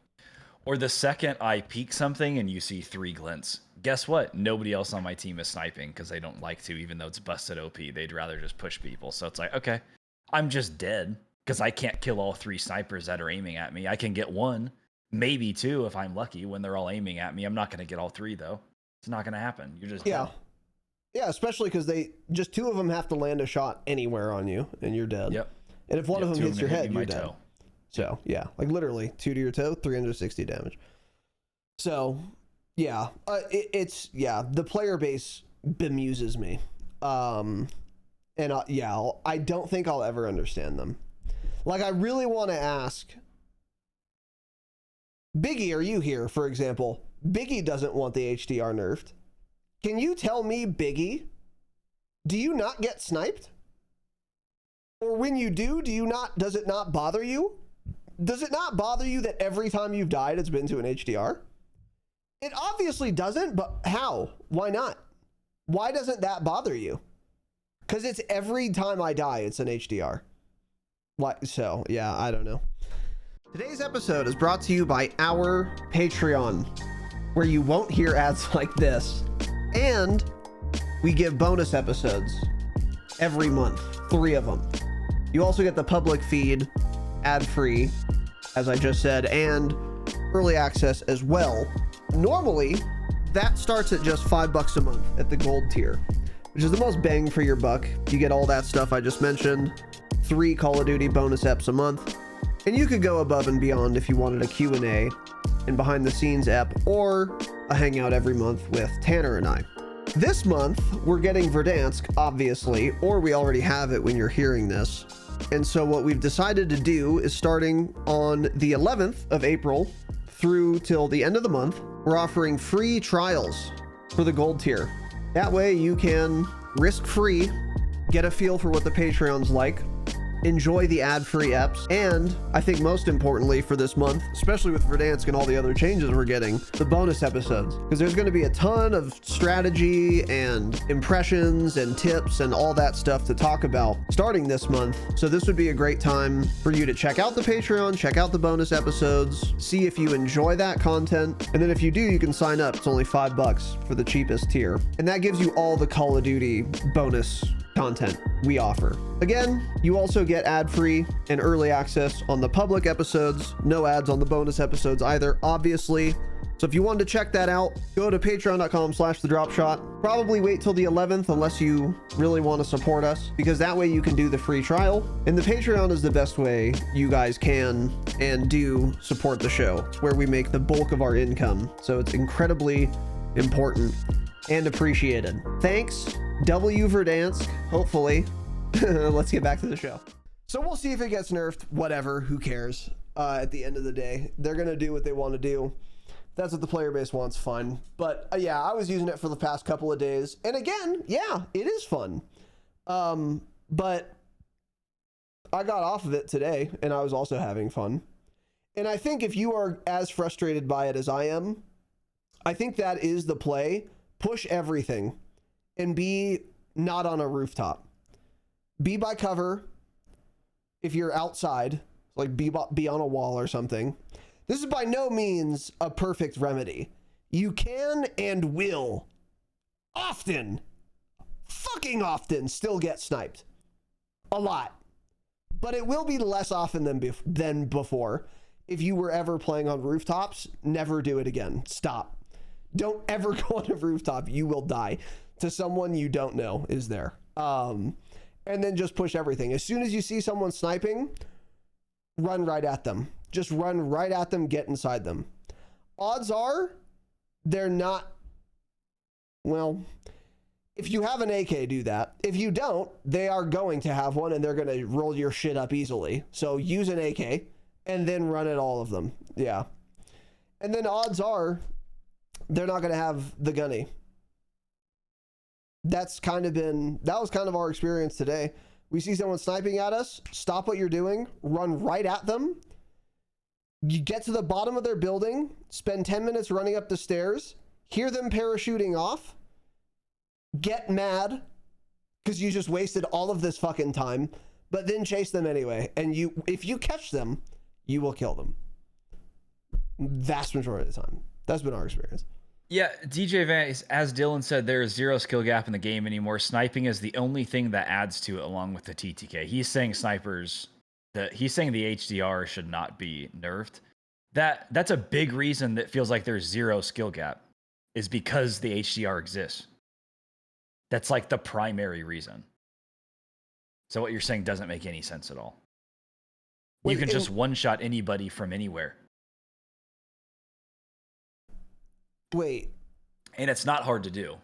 Or the second I peek something and you see 3 glints, guess what? Nobody else on my team is sniping because they don't like to, even though it's busted OP. They'd rather just push people. So it's like, okay, I'm just dead because I can't kill all 3 snipers that are aiming at me. I can get 1, maybe 2 if I'm lucky when they're all aiming at me. I'm not going to get all 3 though. It's not going to happen. You're just dead. Yeah, especially because just 2 of them have to land a shot anywhere on you and you're dead. Yep. And if one of them hits your head, you're dead. Toe. So yeah, like literally 2 to your toe, 360 damage. So yeah, the player base bemuses me. And I don't think I'll ever understand them. Like, I really want to ask, Biggie, are you here, for example? Biggie doesn't want the HDR nerfed. Can you tell me, Biggie, do you not get sniped? Or when you do does it not bother you? Does it not bother you that every time you've died, it's been to an HDR? It obviously doesn't, but how? Why not? Why doesn't that bother you? Because it's every time I die, it's an HDR. So, yeah, I don't know. Today's episode is brought to you by our Patreon, where you won't hear ads like this. And we give bonus episodes every month, 3 of them. You also get the public feed, ad-free, as I just said, and early access as well. Normally, that starts at just $5 a month at the gold tier, which is the most bang for your buck. You get all that stuff I just mentioned, 3 Call of Duty bonus eps a month, and you could go above and beyond if you wanted a Q&A and behind the scenes ep or a hangout every month with Tanner and I. This month, we're getting Verdansk, obviously, or we already have it when you're hearing this. And so what we've decided to do is starting on the 11th of April through till the end of the month, we're offering free trials for the gold tier. That way you can risk-free get a feel for what the Patreon's like, enjoy the ad-free eps, and I think most importantly for this month, especially with Verdansk and all the other changes we're getting, the bonus episodes. Because there's going to be a ton of strategy and impressions and tips and all that stuff to talk about starting this month. So this would be a great time for you to check out the Patreon, check out the bonus episodes, see if you enjoy that content. And then if you do, you can sign up. It's only $5 for the cheapest tier. And that gives you all the Call of Duty bonus content we offer. Again, you also get ad-free and early access on the public episodes, no ads on the bonus episodes either, obviously. So if you wanted to check that out, go to patreon.com/thedropshot. Probably wait till the 11th unless you really want to support us, because that way you can do the free trial. And the Patreon is the best way you guys can and do support the show. It's where we make the bulk of our income. So it's incredibly important and appreciated. Thanks, W Verdansk, hopefully. Let's get back to the show. So we'll see if it gets nerfed, whatever, who cares? At the end of the day, they're gonna do what they want to do. That's what the player base wants, fine. But yeah, I was using it for the past couple of days. And again, yeah, it is fun. But I got off of it today and I was also having fun. And I think if you are as frustrated by it as I am, I think that is the play. Push everything and be not on a rooftop. Be by cover. If you're outside, like be on a wall or something. This is by no means a perfect remedy. You can and will often, fucking often, still get sniped. A lot. But it will be less often than before. If you were ever playing on rooftops, never do it again. Stop. Don't ever go on a rooftop. You will die to someone you don't know is there. And then just push everything. As soon as you see someone sniping, run right at them. Just run right at them, get inside them. Odds are they're not, well, if you have an AK, do that. If you don't, they are going to have one and they're going to roll your shit up easily. So use an AK and then run at all of them. Yeah. And then odds are they're not going to have the gunny. That was kind of our experience today. We see someone sniping at us, stop what you're doing, run right at them. You get to the bottom of their building, spend 10 minutes running up the stairs, hear them parachuting off, get mad because you just wasted all of this fucking time, but then chase them anyway. And if you catch them, you will kill them. Vast majority of the time. That's been our experience. Yeah, DJ Van, as Dylan said, there is zero skill gap in the game anymore. Sniping is the only thing that adds to it along with the TTK. He's saying he's saying the HDR should not be nerfed. That's a big reason that feels like there's zero skill gap is because the HDR exists. That's like the primary reason. So what you're saying doesn't make any sense at all. You can just one-shot anybody from anywhere. Wait. And it's not hard to do.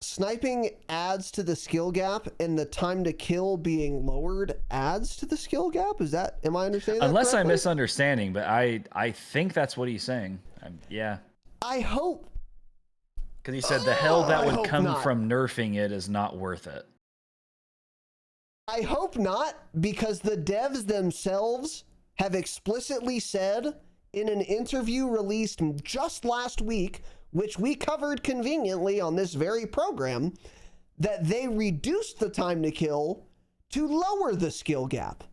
sniping adds to the skill gap and the time to kill being lowered adds to the skill gap? Am I understanding that Unless I'm correctly? misunderstanding, but I think that's what he's saying. Yeah. I hope. Because he said the hell that I would hope come not. from nerfing it is not worth it. I hope not, because the devs themselves have explicitly said in an interview released just last week, which we covered conveniently on this very program, that they reduced the time to kill to lower the skill gap.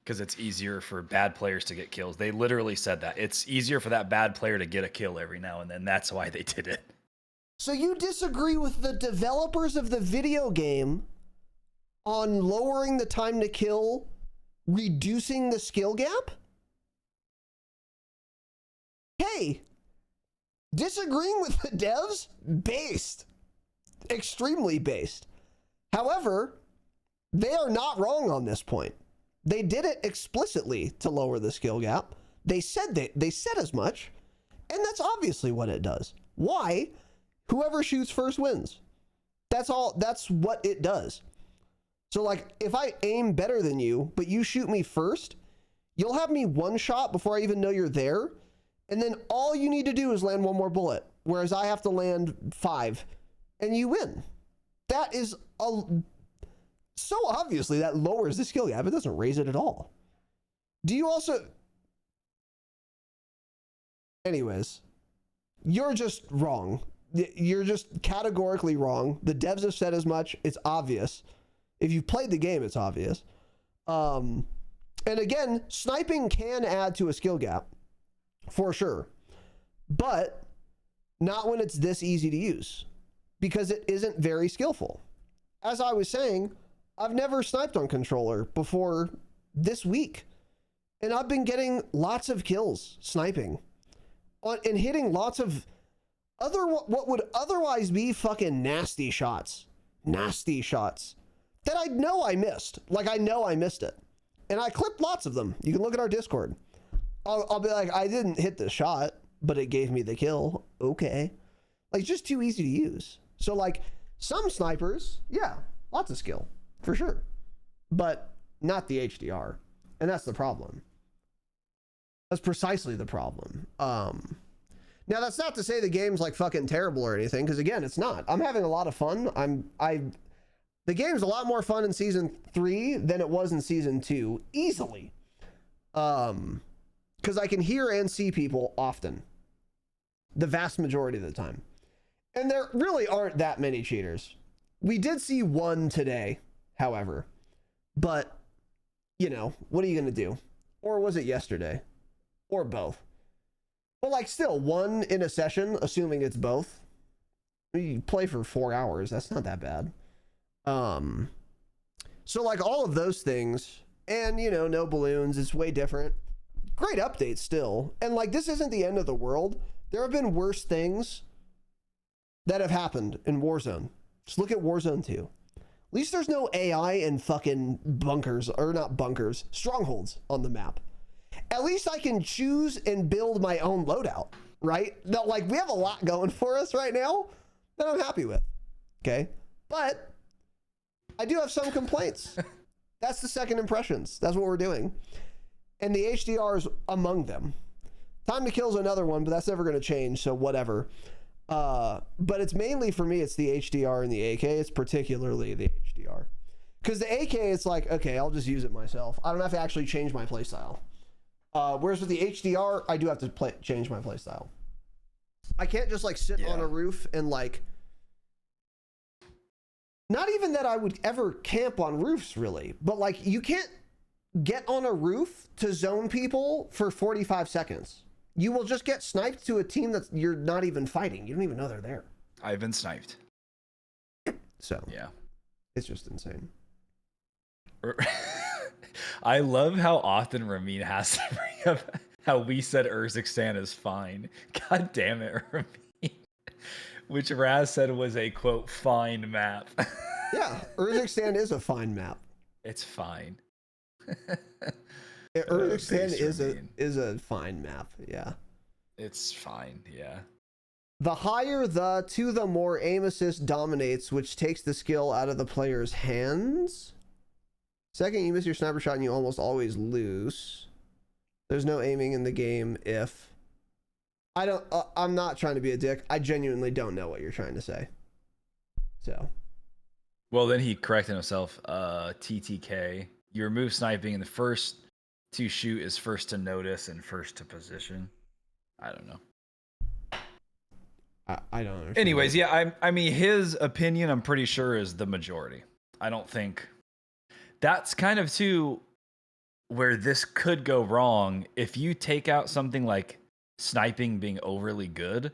Because it's easier for bad players to get kills. They literally said that. It's easier for that bad player to get a kill every now and then. That's why they did it. So you disagree with the developers of the video game on lowering the time to kill, reducing the skill gap? Hey, disagreeing with the devs? Based. Extremely based. However, they are not wrong on this point. They did it explicitly to lower the skill gap. They said as much, and that's obviously what it does. Why? Whoever shoots first wins. That's all. That's what it does. So like, if I aim better than you, but you shoot me first, you'll have me one shot before I even know you're there. And then all you need to do is land one more bullet, whereas I have to land 5 and you win. That is so obviously that lowers the skill gap. It doesn't raise it at all. Do you also... Anyways, you're just wrong. You're just categorically wrong. The devs have said as much. It's obvious. If you've played the game, it's obvious. And again, sniping can add to a skill gap, for sure. But not when it's this easy to use, because it isn't very skillful. As I was saying, I've never sniped on controller before this week. And I've been getting lots of kills sniping and hitting lots of what would otherwise be fucking nasty shots that I know I missed. Like, I know I missed it, and I clipped lots of them. You can look at our Discord. I'll be like, I didn't hit the shot, but it gave me the kill. Okay. Like, just too easy to use. So like, some snipers, yeah, lots of skill for sure, but not the HDR. And that's the problem. That's precisely the problem. Now that's not to say the game's like fucking terrible or anything, because again, it's not. I'm having a lot of fun. The game's a lot more fun in season 3 than it was in season 2, easily. Because I can hear and see people often, the vast majority of the time. And there really aren't that many cheaters. We did see one today, however, but you know, what are you gonna do? Or was it yesterday? Or both? But like, still, one in a session, assuming it's both. You play for 4 hours. That's not that bad. So like, all of those things, and you know, no balloons. It's way different. Great update still. And like, this isn't the end of the world. There have been worse things that have happened in Warzone. Just look at Warzone 2. At least there's no AI and fucking bunkers, or not bunkers, strongholds on the map. At least I can choose and build my own loadout, right? No, like, we have a lot going for us right now that I'm happy with, okay? But I do have some complaints. That's the second impressions. That's what we're doing. And the HDR is among them. Time to kill is another one, but that's never going to change, so whatever. But it's mainly, for me, it's the HDR and the AK. It's particularly the HDR. Because the AK, it's like, okay, I'll just use it myself. I don't have to actually change my playstyle. Whereas with the HDR, I do have to change my playstyle. I can't just like sit on a roof and like, not even that I would ever camp on roofs really, but like, you can't get on a roof to zone people for 45 seconds. You will just get sniped to a team that you're not even fighting. You don't even know they're there. I've been sniped. So yeah, it's just insane. I love how often Ramin has to bring up how we said Urzikstan is fine. God damn it, Ramin. Which Raz said was a, quote, fine map. Yeah, Urzikstan is a fine map. It's fine. Urzikstan is a fine map, yeah. It's fine, yeah. The higher the to the more aim assist dominates, which takes the skill out of the player's hands. Second, you miss your sniper shot and you almost always lose. There's no aiming in the game if... I'm not trying to be a dick. I genuinely don't know what you're trying to say. So. Well, then he corrected himself. TTK. You remove sniping and the first to shoot is first to notice and first to position. I don't know. I don't understand. Anyways, yeah, I mean, his opinion, I'm pretty sure, is the majority. I don't think... That's kind of, too, where this could go wrong. If you take out something like sniping being overly good,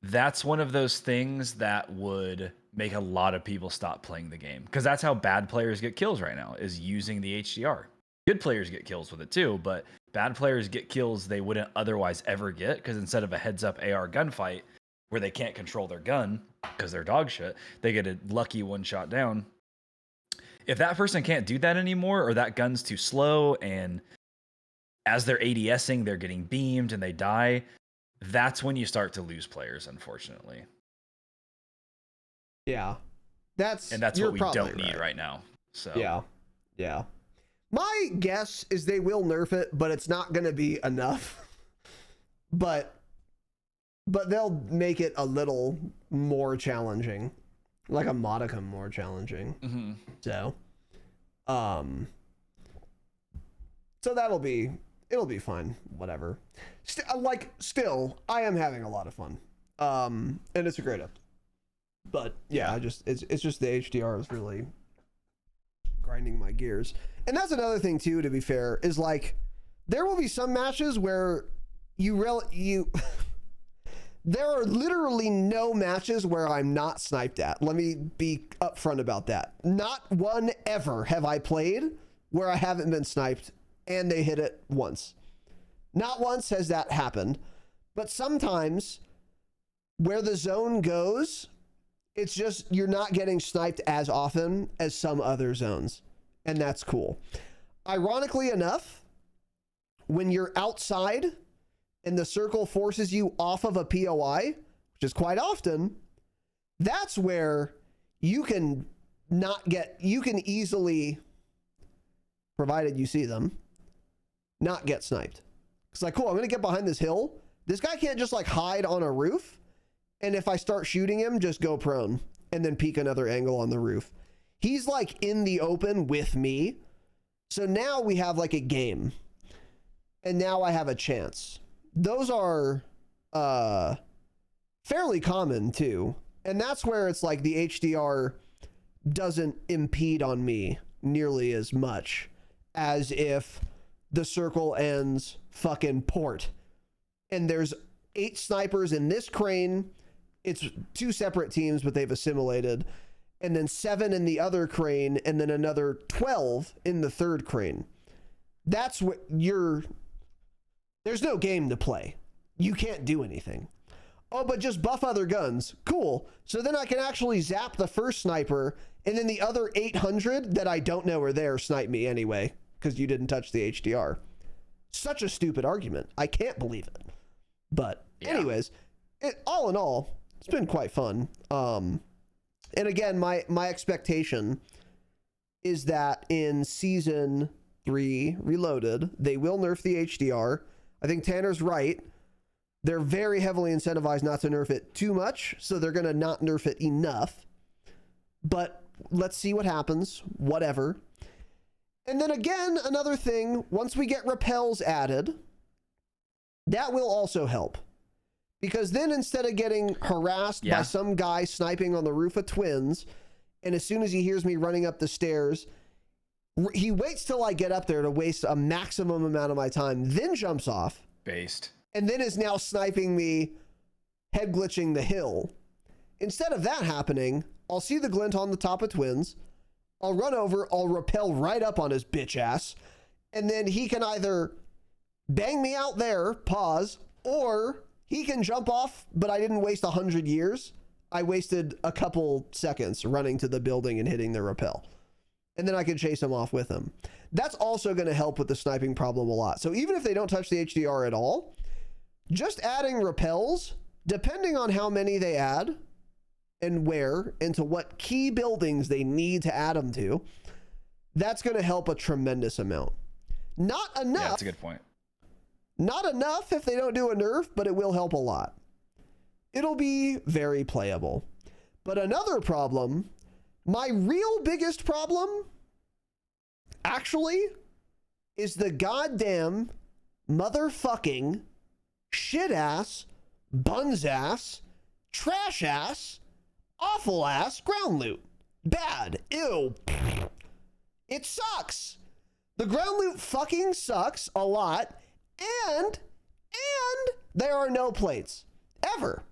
that's one of those things that would make a lot of people stop playing the game. Because that's how bad players get kills right now, is using the HDR. Good players get kills with it, too, but bad players get kills they wouldn't otherwise ever get, because instead of a heads-up AR gunfight, where they can't control their gun because they're dog shit, they get a lucky one shot down. If that person can't do that anymore, or that gun's too slow, and as they're ADSing, they're getting beamed and they die, that's when you start to lose players, unfortunately. Yeah. That's what we don't need right now. So Yeah. My guess is they will nerf it, but it's not going to be enough. But they'll make it a little more challenging, like a modicum more challenging. Mm-hmm. So it'll be fine. Whatever. Still, I am having a lot of fun. And it's a great up. But yeah, it's just the HDR is really grinding my gears. And that's another thing too, to be fair, is like there will be some matches where there are literally no matches where I'm not sniped at. Let me be upfront about that. Not one ever have I played where I haven't been sniped and they hit it once. Not once has that happened. But sometimes where the zone goes, it's just you're not getting sniped as often as some other zones. And that's cool. Ironically enough, when you're outside and the circle forces you off of a POI, which is quite often, that's where you can easily, provided you see them, not get sniped. It's like, cool, I'm going to get behind this hill. This guy can't just like hide on a roof. And if I start shooting him, just go prone and then peek another angle on the roof. He's like in the open with me. So now we have like a game. And now I have a chance. Those are fairly common too. And that's where it's like the HDR doesn't impede on me nearly as much as if the circle ends fucking port. And there's 8 snipers in this crane. It's 2 separate teams, but they've assimilated. And then 7 in the other crane, and then another 12 in the third crane. That's what there's no game to play. You can't do anything. Oh, but just buff other guns. Cool. So then I can actually zap the first sniper, and then the other 800 that I don't know are there snipe me anyway, because you didn't touch the HDR. Such a stupid argument. I can't believe it. But anyways, all in all, it's been quite fun. And again, my expectation is that in Season 3 Reloaded, they will nerf the HDR. I think Tanner's right. They're very heavily incentivized not to nerf it too much, so they're going to not nerf it enough. But let's see what happens. Whatever. And then again, another thing, once we get repels added, that will also help. Because then instead of getting harassed by some guy sniping on the roof of Twins, and as soon as he hears me running up the stairs, he waits till I get up there to waste a maximum amount of my time, then jumps off. Based. And then is now sniping me, head glitching the hill. Instead of that happening, I'll see the glint on the top of Twins. I'll run over, I'll rappel right up on his bitch ass, and then he can either bang me out there, pause, or he can jump off, but I didn't waste 100 years. I wasted a couple seconds running to the building and hitting the rappel. And then I can chase him off with him. That's also going to help with the sniping problem a lot. So even if they don't touch the HDR at all, just adding rappels depending on how many they add and where and to what key buildings they need to add them to, that's going to help a tremendous amount. Not enough. Yeah, that's a good point. Not enough if they don't do a nerf, but it will help a lot. It'll be very playable. But another problem, my real biggest problem, actually, is the goddamn motherfucking shit-ass, buns-ass, trash-ass, awful-ass ground loot. Bad. Ew. It sucks. The ground loot fucking sucks a lot, and there are no plates. Ever.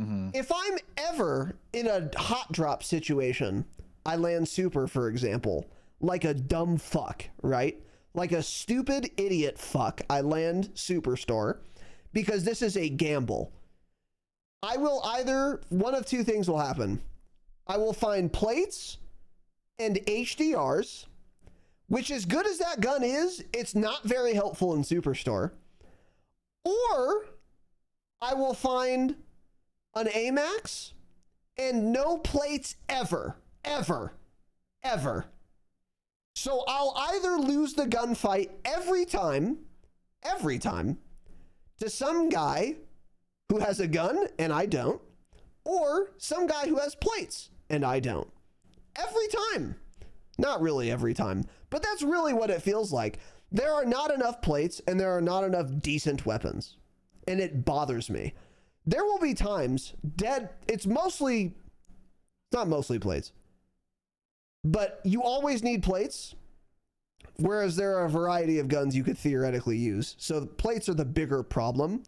Mm-hmm. If I'm ever in a hot drop situation, I land super, for example, like a dumb fuck, right? Like a stupid idiot fuck, I land Superstore because this is a gamble. I will either, one of two things will happen. I will find plates and HDRs, which as good as that gun is, it's not very helpful in Superstore. Or I will find an AMAX and no plates ever. So I'll either lose the gunfight every time, to some guy who has a gun and I don't, or some guy who has plates and I don't. Every time. Not really every time, but that's really what it feels like. There are not enough plates and there are not enough decent weapons. And it bothers me. There will be times it's not mostly plates, but you always need plates. Whereas there are a variety of guns you could theoretically use. So the plates are the bigger problem.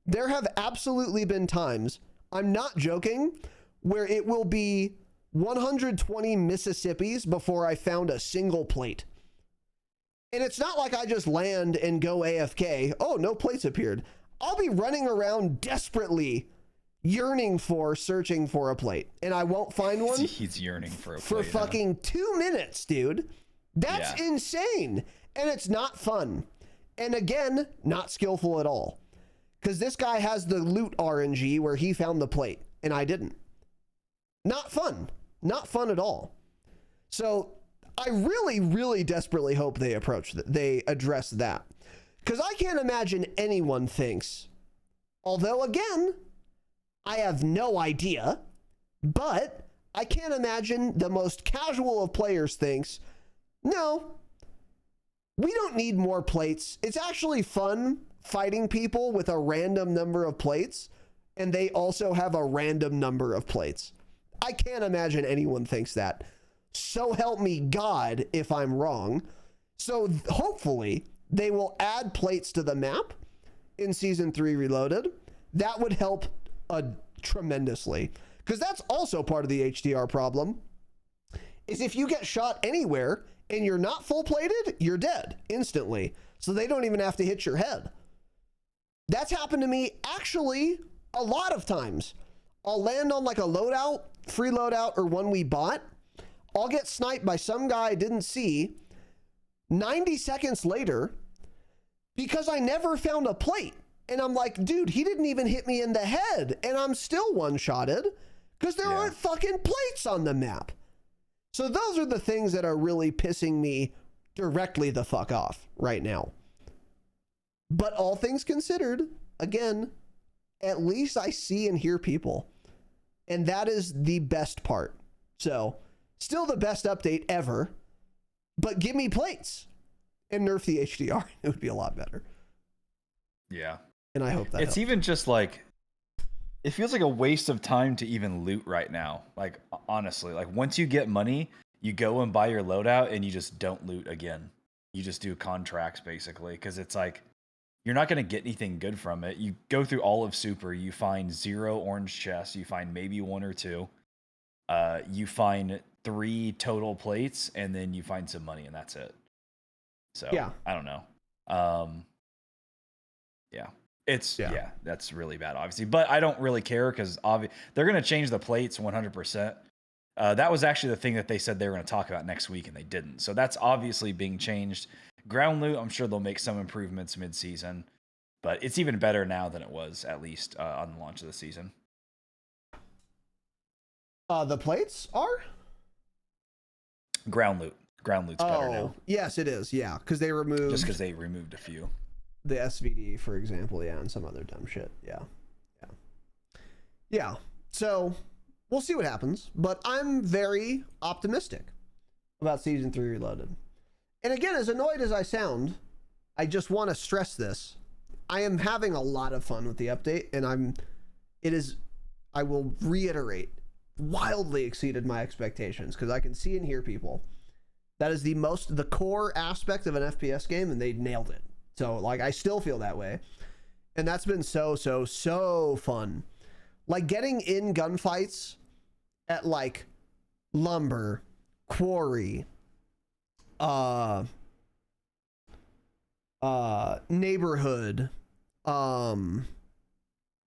There have absolutely been times, I'm not joking, where it will be 120 Mississippis before I found a single plate. And it's not like I just land and go AFK. Oh, no plates appeared. I'll be running around desperately searching for a plate. And I won't find one. He's yearning for a plate. For fucking 2 minutes, dude. That's insane. And it's not fun. And again, not skillful at all. Because this guy has the loot RNG where he found the plate and I didn't. Not fun. Not fun at all. So I really, really desperately hope they address that. Because I can't imagine anyone thinks, although again, I have no idea, but I can't imagine the most casual of players thinks, no, we don't need more plates. It's actually fun fighting people with a random number of plates, and they also have a random number of plates. I can't imagine anyone thinks that. So help me God if I'm wrong. So hopefully they will add plates to the map in Season 3 Reloaded. That would help tremendously. Because that's also part of the HDR problem. Is if you get shot anywhere and you're not full plated, you're dead instantly. So they don't even have to hit your head. That's happened to me actually a lot of times. I'll land on like a loadout, free loadout, or one we bought. I'll get sniped by some guy I didn't see 90 seconds later because I never found a plate. And I'm like, dude, he didn't even hit me in the head. And I'm still one-shotted because there aren't fucking plates on the map. So those are the things that are really pissing me directly the fuck off right now. But all things considered, again, at least I see and hear people. And that is the best part. So, still the best update ever. But give me plates and nerf the HDR. It would be a lot better. Yeah. And I hope that it's helps. even just like, it feels like a waste of time to even loot right now. Like, honestly, like once you get money, you go and buy your loadout and you just don't loot again. You just do contracts basically. Cause it's like, you're not going to get anything good from it. You go through all of Super, you find 0 orange chests, you find maybe 1 or 2. You find 3 total plates, and then you find some money, and that's it. So, yeah. I don't know. Yeah. That's really bad, obviously. But I don't really care, because they're going to change the plates 100%. That was actually the thing that they said they were going to talk about next week, and they didn't. So that's obviously being changed. Ground loot, I'm sure they'll make some improvements mid-season. But it's even better now than it was, at least on the launch of the season. The plates are? Ground loot. Ground loot's better now. Yes, it is. Yeah, because they removed... Just because they removed a few. The SVD, for example, yeah, and some other dumb shit. Yeah. So, we'll see what happens. But I'm very optimistic about Season 3 Reloaded. And again, as annoyed as I sound, I just want to stress this. I am having a lot of fun with the update, and I will reiterate, wildly exceeded my expectations, because I can see and hear people. That is the core aspect of an FPS game, and they nailed it. So, like, I still feel that way. And that's been so fun. Like, getting in gunfights at, like, Lumber, Quarry, Neighborhood,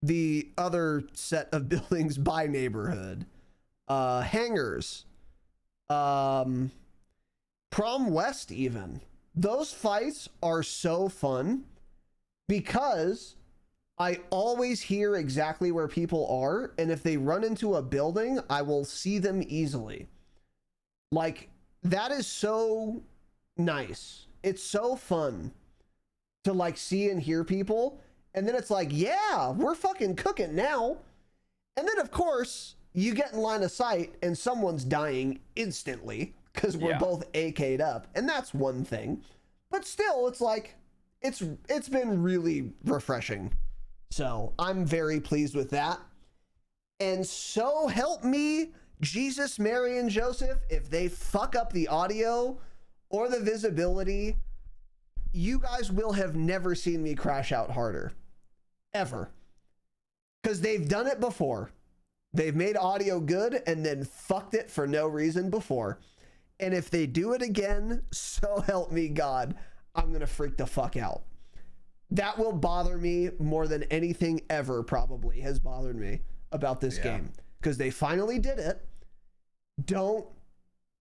the other set of buildings by Neighborhood, Hangars, Prom West even. Those fights are so fun because I always hear exactly where people are, and if they run into a building, I will see them easily. Like, that is so nice. It's so fun to, like, see and hear people, and then it's like, yeah, we're fucking cooking now. And then, of course, you get in line of sight, and someone's dying instantly because we're both AK'd up, and that's one thing. But still, it's like, it's been really refreshing. So I'm very pleased with that. And so help me, Jesus, Mary, and Joseph, if they fuck up the audio or the visibility, you guys will have never seen me crash out harder. Ever. Because they've done it before. They've made audio good and then fucked it for no reason before. And if they do it again, so help me God, I'm going to freak the fuck out. That will bother me more than anything ever probably has bothered me about this game. Because they finally did it.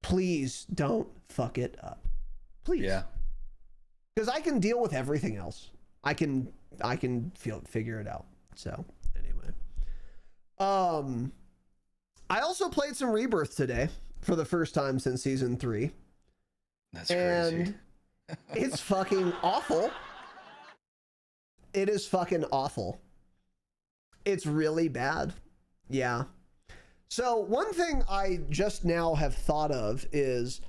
Please don't fuck it up. Please. Yeah. Because I can deal with everything else. I can figure it out. So anyway. I also played some Rebirth today for the first time since season 3. That's crazy. And it's fucking awful. It is fucking awful. It's really bad. Yeah. So one thing I just now have thought of is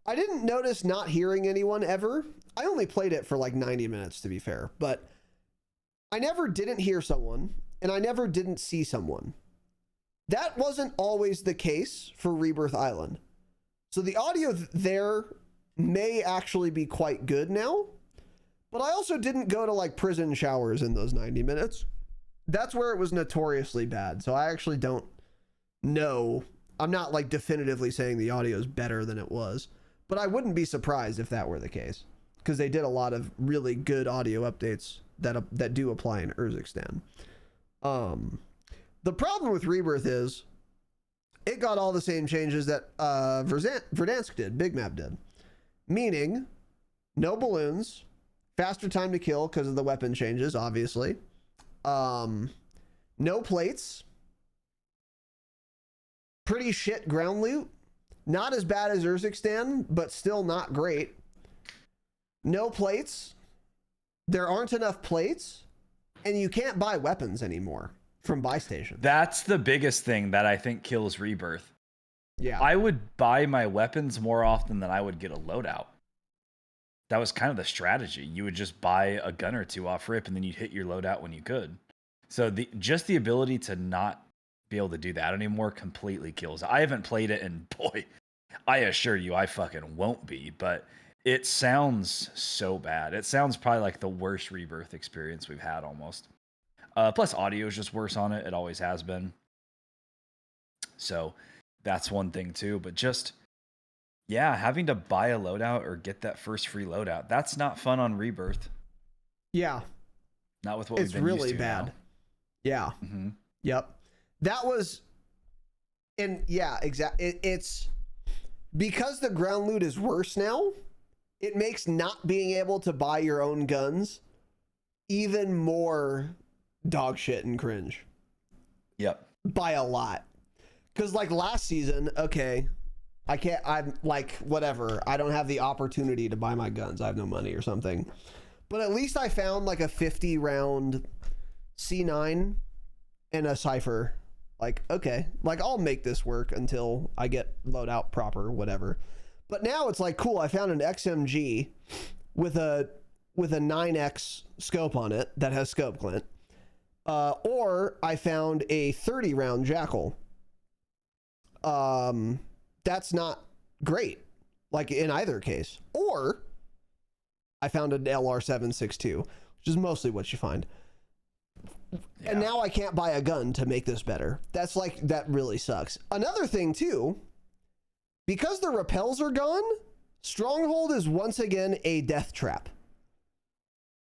I didn't notice not hearing anyone ever. I only played it for like 90 minutes to be fair, but I never didn't hear someone and I never didn't see someone. That wasn't always the case for Rebirth Island. So the audio there may actually be quite good now. But I also didn't go to like prison showers in those 90 minutes. That's where it was notoriously bad. So I actually don't know. I'm not like definitively saying the audio is better than it was, but I wouldn't be surprised if that were the case because they did a lot of really good audio updates that do apply in Urzikstan. The problem with Rebirth is it got all the same changes that Verdansk did, Big Map did, meaning no balloons, faster time to kill because of the weapon changes, obviously. No plates. Pretty shit ground loot. Not as bad as Urzikstan, but still not great. No plates. There aren't enough plates. And you can't buy weapons anymore from buy stations. That's the biggest thing that I think kills Rebirth. Yeah. I would buy my weapons more often than I would get a loadout. That was kind of the strategy. You would just buy a gun or two off rip and then you'd hit your loadout when you could. So the ability to not be able to do that anymore completely kills. I haven't played it and boy, I assure you I fucking won't be, but it sounds so bad. It sounds probably like the worst Rebirth experience we've had almost. Plus audio is just worse on it. It always has been. So that's one thing too, but just yeah, having to buy a loadout or get that first free loadout, that's not fun on Rebirth. Yeah. Not with what we've been really used to bad. now. Yeah. Mm-hmm. Yep. That was, and yeah, exactly. It's because the ground loot is worse now. It makes not being able to buy your own guns even more dog shit and cringe. Yep. By a lot. Because like last season, okay, I'm like, whatever. I don't have the opportunity to buy my guns. I have no money or something. But at least I found like a 50 round C9 and a Cypher. Like, okay, like I'll make this work until I get loadout proper, whatever. But now it's like, cool, I found an XMG with a 9x scope on it that has scope glint. Or I found a 30 round Jackal. That's not great, like in either case. Or I found an LR762, which is mostly what you find. Yeah. And now I can't buy a gun to make this better. That's like, that really sucks. Another thing too, because the repels are gone, Stronghold is once again a death trap.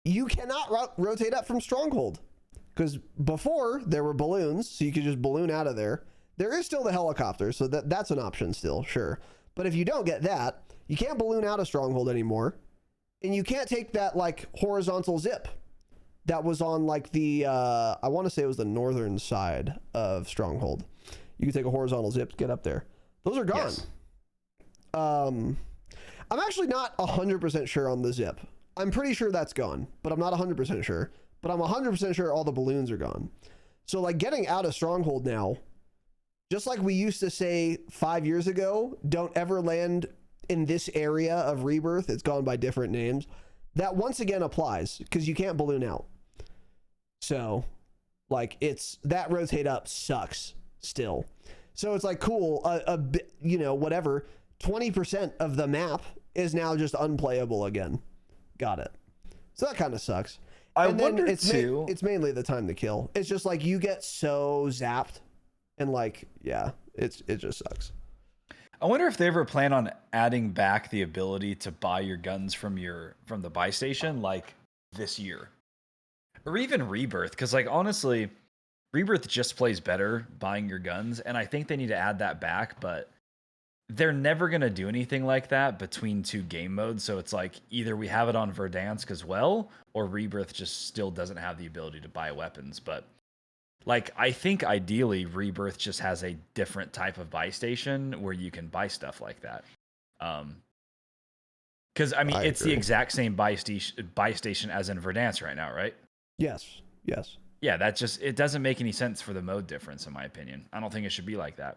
You cannot rotate up from Stronghold, because before there were balloons, so you could just balloon out of there. There is still the helicopter, so that's an option still, sure. But if you don't get that, you can't balloon out of Stronghold anymore, and you can't take that like horizontal zip that was on like the I want to say it was the northern side of Stronghold. You can take a horizontal zip to get up there. Those are gone. Yes. I'm actually not 100% sure on the zip. I'm pretty sure that's gone, but I'm not 100% sure. But I'm 100% sure all the balloons are gone. So like getting out of Stronghold now, just like we used to say 5 years ago, don't ever land in this area of Rebirth. It's gone by different names. That once again applies because you can't balloon out. So like that rotate up sucks still. So it's like, cool, a bit, you know, whatever, 20% of the map is now just unplayable again. Got it. So that kind of sucks. I wonder too. It's mainly the time to kill. It's just like you get so zapped, and like, yeah, it just sucks. I wonder if they ever plan on adding back the ability to buy your guns from the buy station like this year, or even Rebirth, because like honestly, Rebirth just plays better buying your guns, and I think they need to add that back, but they're never going to do anything like that between two game modes. So it's like either we have it on Verdansk as well, or Rebirth just still doesn't have the ability to buy weapons. But like, I think ideally Rebirth just has a different type of buy station where you can buy stuff like that. Because I mean, it's the exact same buy station as in Verdansk right now, right? Yes. Yeah, it doesn't make any sense for the mode difference, in my opinion. I don't think it should be like that.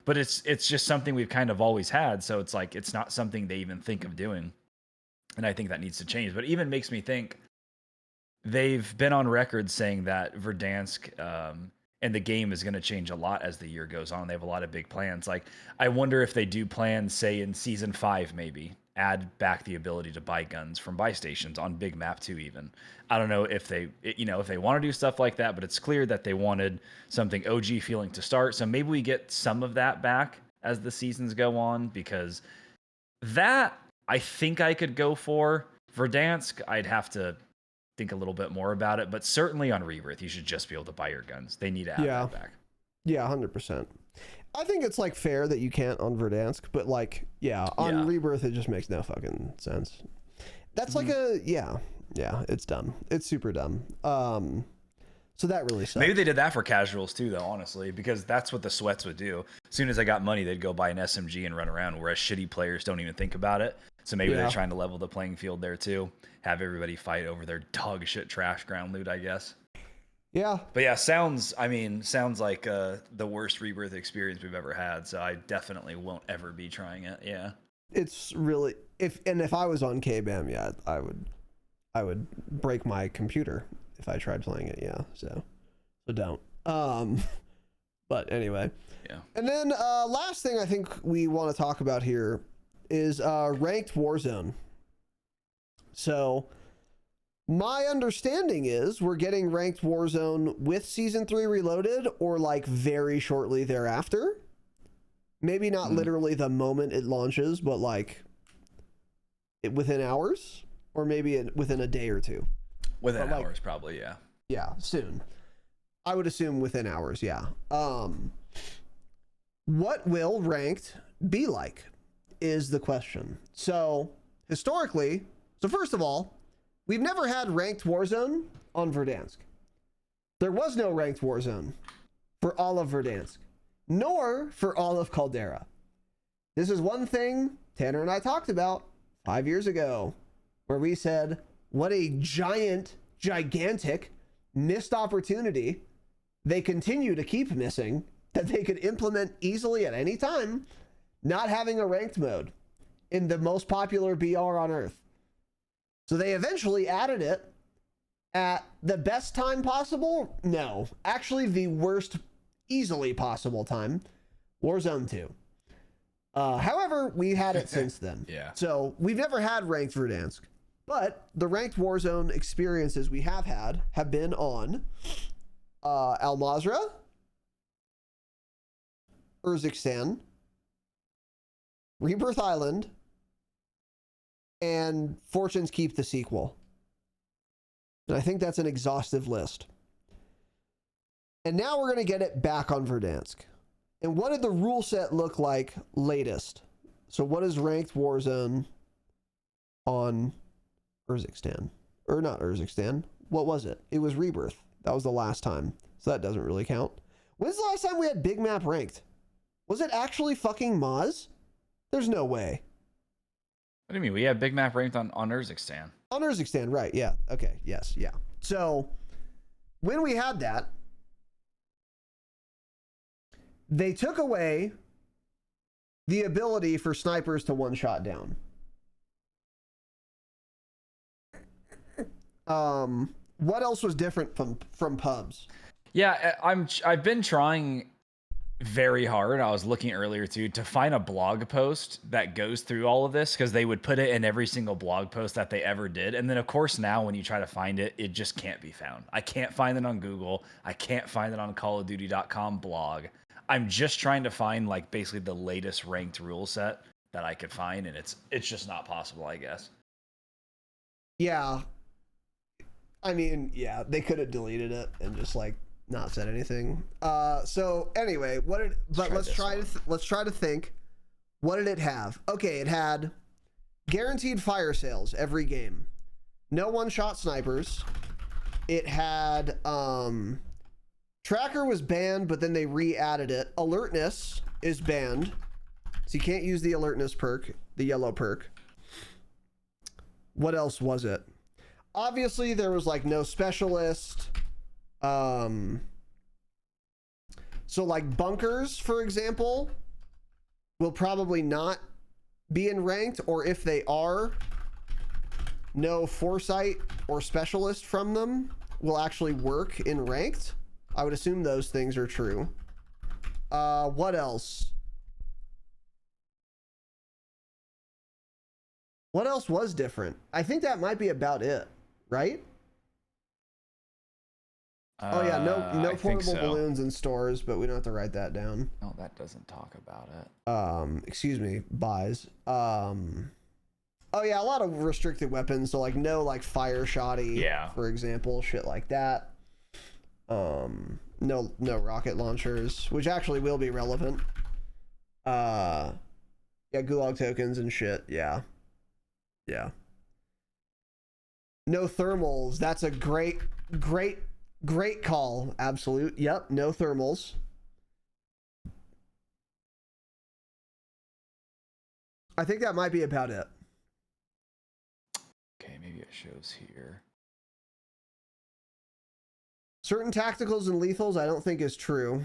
But it's just something we've kind of always had, so it's like it's not something they even think of doing. And I think that needs to change. But it even makes me think they've been on record saying that Verdansk and the game is going to change a lot as the year goes on. They have a lot of big plans. Like, I wonder if they do plan, say in season 5 maybe, add back the ability to buy guns from buy stations on big map 2 even. I don't know if they want to do stuff like that, but it's clear that they wanted something OG feeling to start. So maybe we get some of that back as the seasons go on, because that I think I could go for. Verdansk, I'd have to think a little bit more about it, but certainly on Rebirth, you should just be able to buy your guns. They need to add that back. Yeah, 100%. I think it's like fair that you can't on Verdansk, but like, on Rebirth, it just makes no fucking sense. That's like it's dumb. It's super dumb. So that really sucks. Maybe they did that for casuals too, though, honestly, because that's what the sweats would do. As soon as they got money, they'd go buy an SMG and run around, whereas shitty players don't even think about it. So maybe they're trying to level the playing field there too. Have everybody fight over their dog shit trash ground loot, I guess. Yeah. But yeah, sounds like the worst Rebirth experience we've ever had. So I definitely won't ever be trying it. Yeah. It's really, if I was on KBAM, I would break my computer if I tried playing it. Yeah. So don't. But anyway. Yeah. And then last thing I think we want to talk about here is ranked Warzone. So my understanding is we're getting ranked Warzone with season 3 reloaded, or like very shortly thereafter. Maybe not literally the moment it launches, but like within hours, or maybe within a day or two. Within hours, probably, yeah. Yeah, soon. I would assume within hours, yeah. What will ranked be like is the question. So historically, so first of all, we've never had ranked Warzone on Verdansk. There was no ranked Warzone for all of Verdansk, nor for all of Caldera. This is one thing Tanner and I talked about 5 years ago, where we said, what a gigantic missed opportunity they continue to keep missing, that they could implement easily at any time, not having a ranked mode in the most popular BR on Earth. So they eventually added it at the best time possible? No, actually the worst easily possible time, Warzone 2. However, we had it since then. Yeah. So we've never had ranked Verdansk, but the ranked Warzone experiences we have had have been on Al Mazrah, Urzikstan, Rebirth Island, and Fortune's Keep, the sequel. And I think that's an exhaustive list. And now we're going to get it back on Verdansk. And what did the rule set look like latest? So what is ranked Warzone on Urzikstan? Or not Urzikstan. What was it? It was Rebirth. That was the last time. So that doesn't really count. When's the last time we had Big Map ranked? Was it actually fucking Maz? There's no way. What do you mean? We have Big Map ranked on Urzikstan. On Urzikstan, right. Yeah. Okay. Yes. Yeah. So when we had that, they took away the ability for snipers to one-shot down. What else was different from pubs? Yeah, I've been trying very hard. I was looking earlier too to find a blog post that goes through all of this, because they would put it in every single blog post that they ever did. And then of course now when you try to find it, it just can't be found. I can't find it on Google. I can't find it on callofduty.com blog. I'm just trying to find like basically the latest ranked rule set that I could find, and it's just not possible, I guess. Yeah. I mean, yeah, they could have deleted it and just like not said anything. So anyway, let's try to think. What did it have? Okay, it had guaranteed fire sales every game. No one-shot snipers. It had tracker was banned, but then they re-added it. Alertness is banned, so you can't use the alertness perk, the yellow perk. What else was it? Obviously, there was like no specialist. So like bunkers, for example, will probably not be in ranked, or if they are, no foresight or specialist from them will actually work in ranked. I would assume those things are true. What else? What else was different? I think that might be about it, right? Oh yeah, no portable balloons in stores, but we don't have to write that down. No, that doesn't talk about it. Excuse me, buys. Oh yeah, a lot of restricted weapons, so like no like fire shoddy, yeah, for example, shit like that. No rocket launchers, which actually will be relevant. Yeah, gulag tokens and shit. Yeah. No thermals. That's a great call. Absolute. Yep. No thermals. I think that might be about it. Okay, maybe it shows here. Certain tacticals and lethals I don't think is true.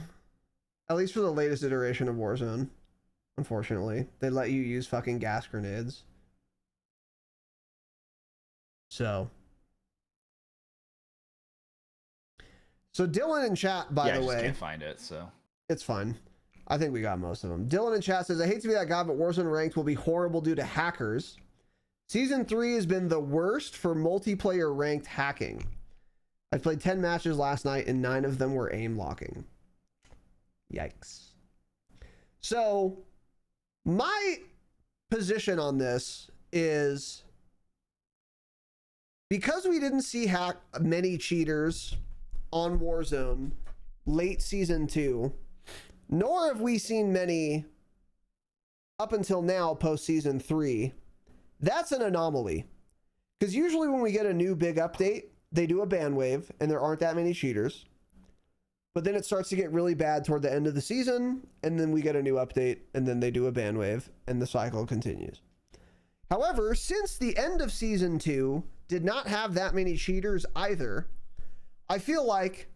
At least for the latest iteration of Warzone. Unfortunately. They let you use fucking gas grenades. So Dylan in chat, by the way. I can't find it, so. It's fine. I think we got most of them. Dylan in chat says, I hate to be that guy, but Warzone ranked will be horrible due to hackers. Season 3 has been the worst for multiplayer ranked hacking. I played 10 matches last night and 9 of them were aim locking. Yikes. So my position on this is, because we didn't see many cheaters on Warzone late season 2, nor have we seen many up until now post season 3, that's an anomaly. Because usually when we get a new big update, they do a ban wave and there aren't that many cheaters. But then it starts to get really bad toward the end of the season, and then we get a new update, and then they do a ban wave, and the cycle continues. However, since the end of Season 2 did not have that many cheaters either, I feel like,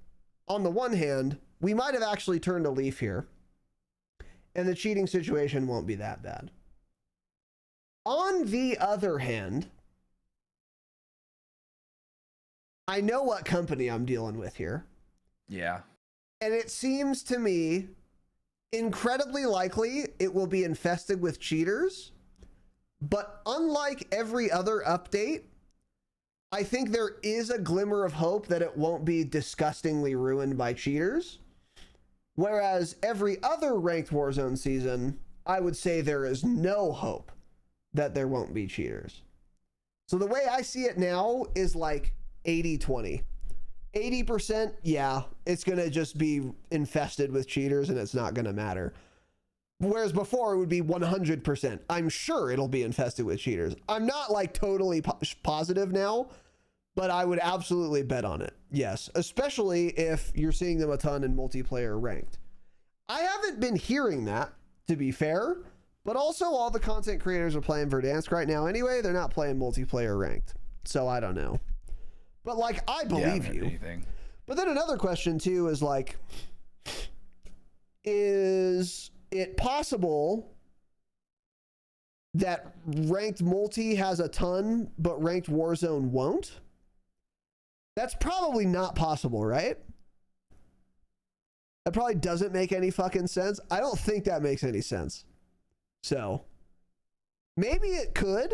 on the one hand, we might have actually turned a leaf here, and the cheating situation won't be that bad. On the other hand, I know what company I'm dealing with here. Yeah. And it seems to me incredibly likely it will be infested with cheaters. But unlike every other update, I think there is a glimmer of hope that it won't be disgustingly ruined by cheaters. Whereas every other ranked Warzone season, I would say there is no hope that there won't be cheaters. So the way I see it now is like 80-20. 80%, yeah, it's going to just be infested with cheaters and it's not going to matter. Whereas before it would be 100%. I'm sure it'll be infested with cheaters. I'm not like totally positive now, but I would absolutely bet on it. Yes, especially if you're seeing them a ton in multiplayer ranked. I haven't been hearing that, to be fair, but also all the content creators are playing Verdansk right now anyway. They're not playing multiplayer ranked. So I don't know. But like, I believe you. Anything. But then another question too is like, is it possible that ranked multi has a ton, but ranked Warzone won't? That's probably not possible, right? That probably doesn't make any fucking sense. I don't think that makes any sense. So maybe it could.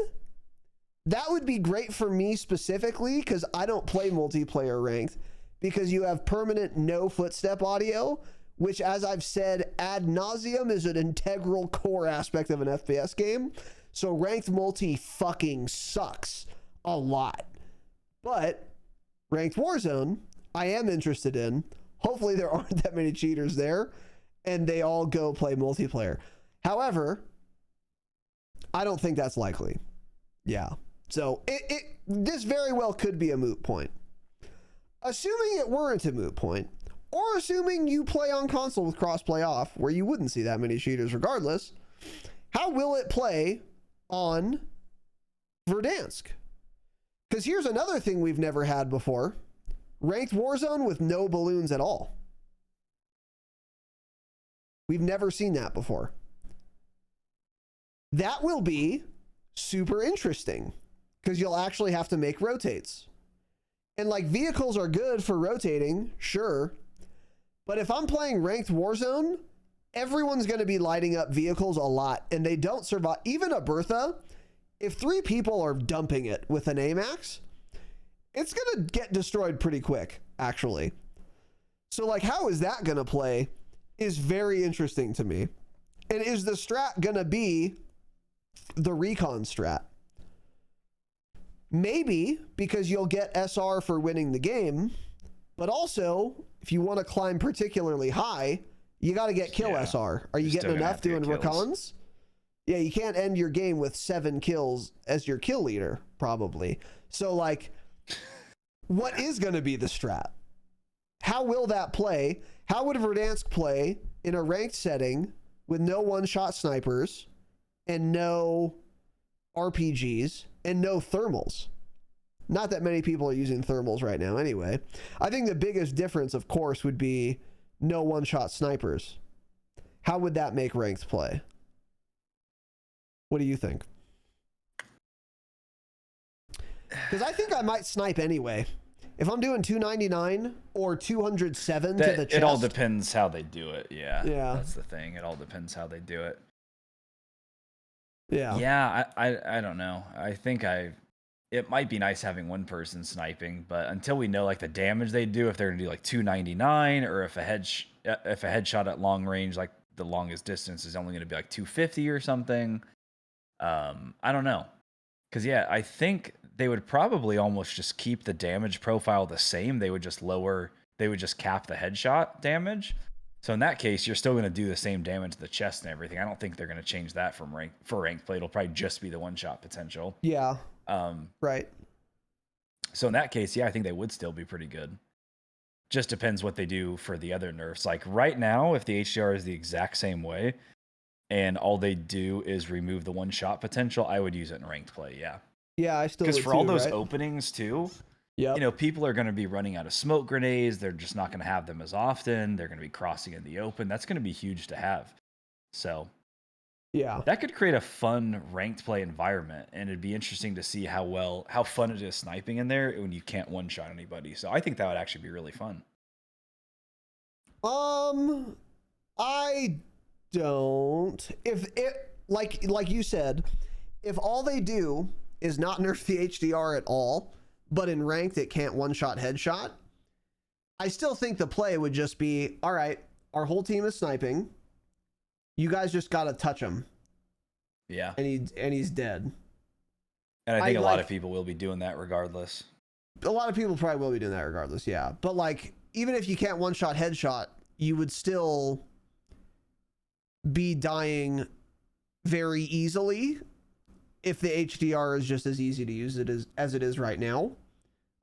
That would be great for me specifically because I don't play multiplayer ranked, because you have permanent no footstep audio, which, as I've said ad nauseum, is an integral core aspect of an FPS game. So ranked multi fucking sucks a lot. But ranked Warzone, I am interested in. Hopefully there aren't that many cheaters there and they all go play multiplayer. However, I don't think that's likely. Yeah. So this very well could be a moot point. Assuming it weren't a moot point, or assuming you play on console with crossplay off, where you wouldn't see that many cheaters regardless, how will it play on Verdansk? Because here's another thing we've never had before. Ranked Warzone with no balloons at all. We've never seen that before. That will be super interesting because you'll actually have to make rotates. And like, vehicles are good for rotating, sure. But if I'm playing ranked Warzone, everyone's going to be lighting up vehicles a lot and they don't survive. Even a Bertha, if 3 people are dumping it with an AMAX, it's going to get destroyed pretty quick, actually. So like, how is that going to play is very interesting to me. And is the strat going to be the recon strat? Maybe, because you'll get SR for winning the game, but also if you want to climb particularly high, you got to get kill SR. Are you getting enough doing recons? Yeah, you can't end your game with 7 kills as your kill leader, probably. So like, what is going to be the strat? How will that play? How would Verdansk play in a ranked setting with no one-shot snipers and no RPGs and no thermals? Not that many people are using thermals right now anyway. I think the biggest difference, of course, would be no one-shot snipers. How would that make ranked play? What do you think? Because I think I might snipe anyway. If I'm doing 299 or 207 to the chest. It all depends how they do it. Yeah. Yeah. That's the thing. It all depends how they do it. Yeah. Yeah. I don't know. I think it might be nice having one person sniping, but until we know like the damage they do, if they're gonna do like 299 or if a headshot at long range, like the longest distance is only gonna be like 250 or something. I don't know. Cause yeah, I think they would probably almost just keep the damage profile the same. They would just cap the headshot damage. So in that case, you're still going to do the same damage to the chest and everything. I don't think they're going to change that for ranked play. It'll probably just be the one shot potential. Yeah. Right. So in that case, yeah, I think they would still be pretty good. Just depends what they do for the other nerfs. Like right now, if the HDR is the exact same way and all they do is remove the one shot potential, I would use it in ranked play. Yeah. Yeah, I still Because would for all too, those right? openings too, Yep. you know, people are going to be running out of smoke grenades. They're just not going to have them as often. They're going to be crossing in the open. That's going to be huge to have. So Yeah. that could create a fun ranked play environment, and it'd be interesting to see how fun it is sniping in there when you can't one shot anybody. So I think that would actually be really fun. I don't. If it like you said, if all they do is not nerf the HDR at all, but in ranked it can't one shot headshot, I still think the play would just be, all right, our whole team is sniping. You guys just gotta touch him. Yeah. And he's dead. And I think a lot of people will be doing that regardless. A lot of people probably will be doing that regardless, yeah. But like, even if you can't one shot headshot, you would still be dying very easily if the HDR is just as easy to use as it is right now.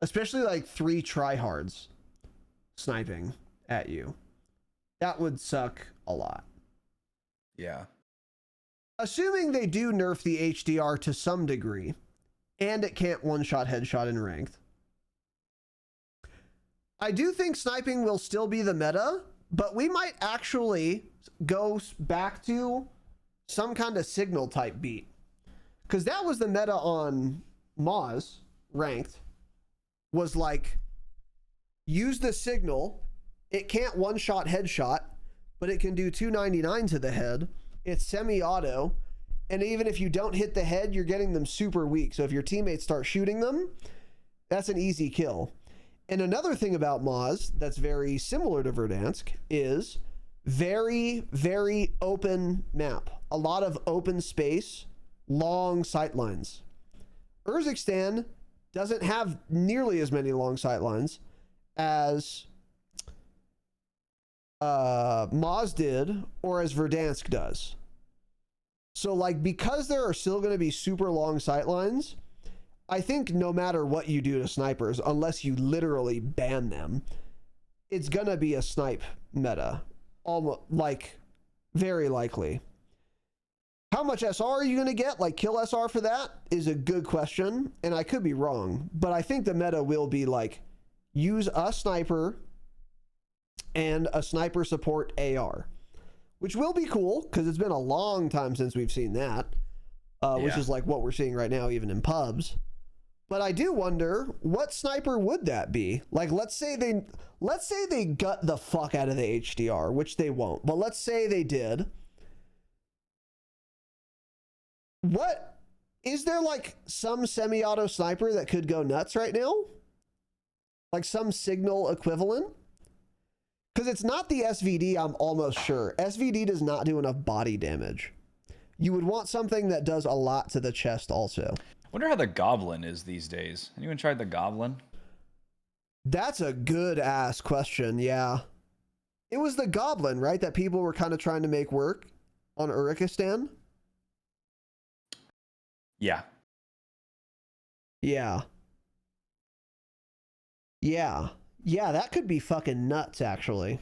Especially like 3 tryhards sniping at you. That would suck a lot. Yeah. Assuming they do nerf the HDR to some degree, and it can't one-shot headshot in ranked, I do think sniping will still be the meta, but we might actually go back to some kind of signal type beat. Because that was the meta on Moz, ranked, was like, use the signal, it can't one-shot headshot, but it can do 299 to the head, it's semi-auto, and even if you don't hit the head, you're getting them super weak. So if your teammates start shooting them, that's an easy kill. And another thing about Moz that's very similar to Verdansk is very, very open map. A lot of open space, long sight lines. Urzikstan doesn't have nearly as many long sight lines as Moz did or as Verdansk does. So like, because there are still going to be super long sight lines, I think no matter what you do to snipers, unless you literally ban them, it's going to be a snipe meta. Almost, like, very likely. How much SR are you going to get? Like, kill SR for that is a good question, and I could be wrong, but I think the meta will be like, use a sniper and a sniper support AR, which will be cool because it's been a long time since we've seen that, which is like what we're seeing right now, even in pubs. But I do wonder, what sniper would that be? Like, let's say they gut the fuck out of the HDR, which they won't, but let's say they did. What is there, like some semi-auto sniper that could go nuts right now? Like some signal equivalent? Because it's not the SVD, I'm almost sure. SVD does not do enough body damage. You would want something that does a lot to the chest also. Wonder how the Goblin is these days. Anyone tried the Goblin? That's a good ass question, yeah. It was the Goblin, right, that people were kind of trying to make work on Urzikstan? Yeah. Yeah. Yeah. Yeah, that could be fucking nuts, actually.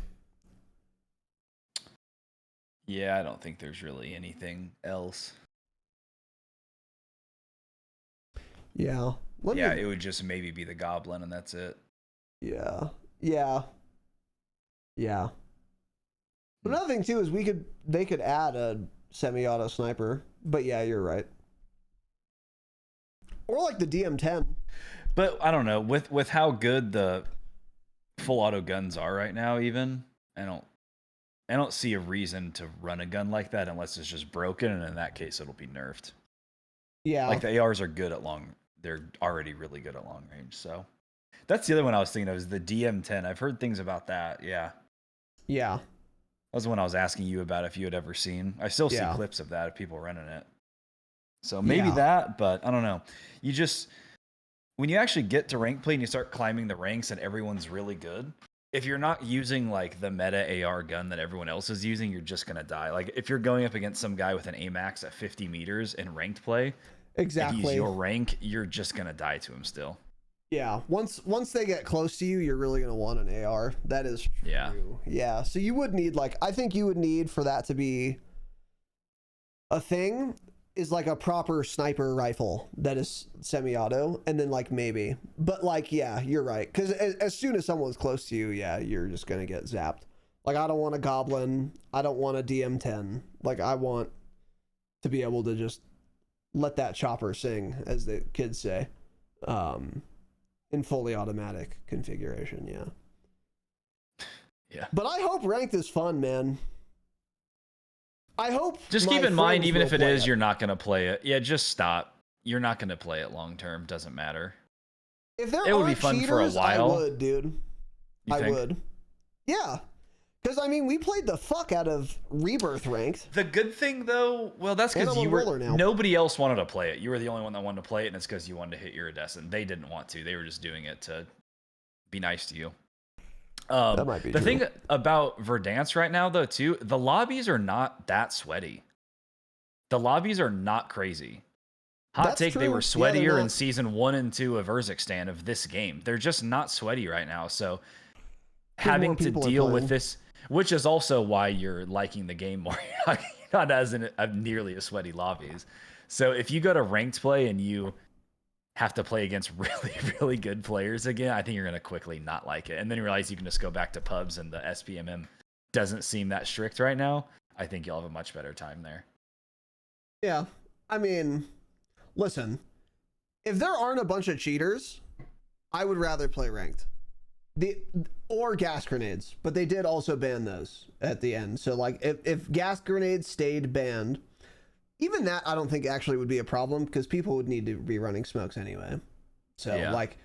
Yeah, I don't think there's really anything else. Yeah. It would just maybe be the Goblin, and that's it. Yeah. Yeah. Yeah. But another thing, too, is they could add a semi-auto sniper. But yeah, you're right. Or like the DM10. But I don't know, with how good the full auto guns are right now, even I don't see a reason to run a gun like that unless it's just broken, and in that case it'll be nerfed. Yeah. Like the ARs are good at they're already really good at long range. So that's the other one I was thinking of, is the DM10. I've heard things about that. Yeah. Yeah. That was the one I was asking you about if you had ever seen. I still see clips of that of people running it. So maybe that, but I don't know. When you actually get to rank play and you start climbing the ranks and everyone's really good, if you're not using like the meta AR gun that everyone else is using, you're just going to die. Like if you're going up against some guy with an AMAX at 50 meters in ranked play, exactly, if you use your rank, you're just going to die to him still. Yeah, once they get close to you, you're really gonna want an AR. That is true. Yeah. Yeah. So you would need like, I think you would need for that to be a thing is like a proper sniper rifle that is semi-auto, and then like maybe, but like yeah, you're right. Because as soon as someone's close to you, yeah, you're just gonna get zapped. Like I don't want a goblin. I don't want a DM10. Like I want to be able to just let that chopper sing, as the kids say. In fully automatic configuration, yeah. Yeah. But I hope ranked is fun, man. I hope. Just keep in mind, even if it is, you're not going to play it. Yeah, just stop. You're not going to play it long term. Doesn't matter. If there it would be aren't fun cheaters, for a while. I would, dude. I would. Yeah. Because, I mean, we played the fuck out of Rebirth ranked. The good thing, though, well, that's because you were... Nobody else wanted to play it. You were the only one that wanted to play it, and it's because you wanted to hit iridescent. They didn't want to. They were just doing it to be nice to you. That might be the true. thing about Verdansk right now, though, too, the lobbies are not that sweaty. The lobbies are not crazy. Hot take, they were sweatier in Season 1 and 2 of Urzikstan of this game. They're just not sweaty right now, so having to deal with this... Which is also why you're liking the game more. You're not as in nearly as sweaty lobbies. So if you go to ranked play and you have to play against really, really good players again, I think you're going to quickly not like it. And then you realize you can just go back to pubs and the SPMM doesn't seem that strict right now. I think you'll have a much better time there. Yeah. I mean, listen, if there aren't a bunch of cheaters, I would rather play ranked. Or gas grenades, but they did also ban those at the end. So like if gas grenades stayed banned, even that I don't think actually would be a problem because people would need to be running smokes anyway. So like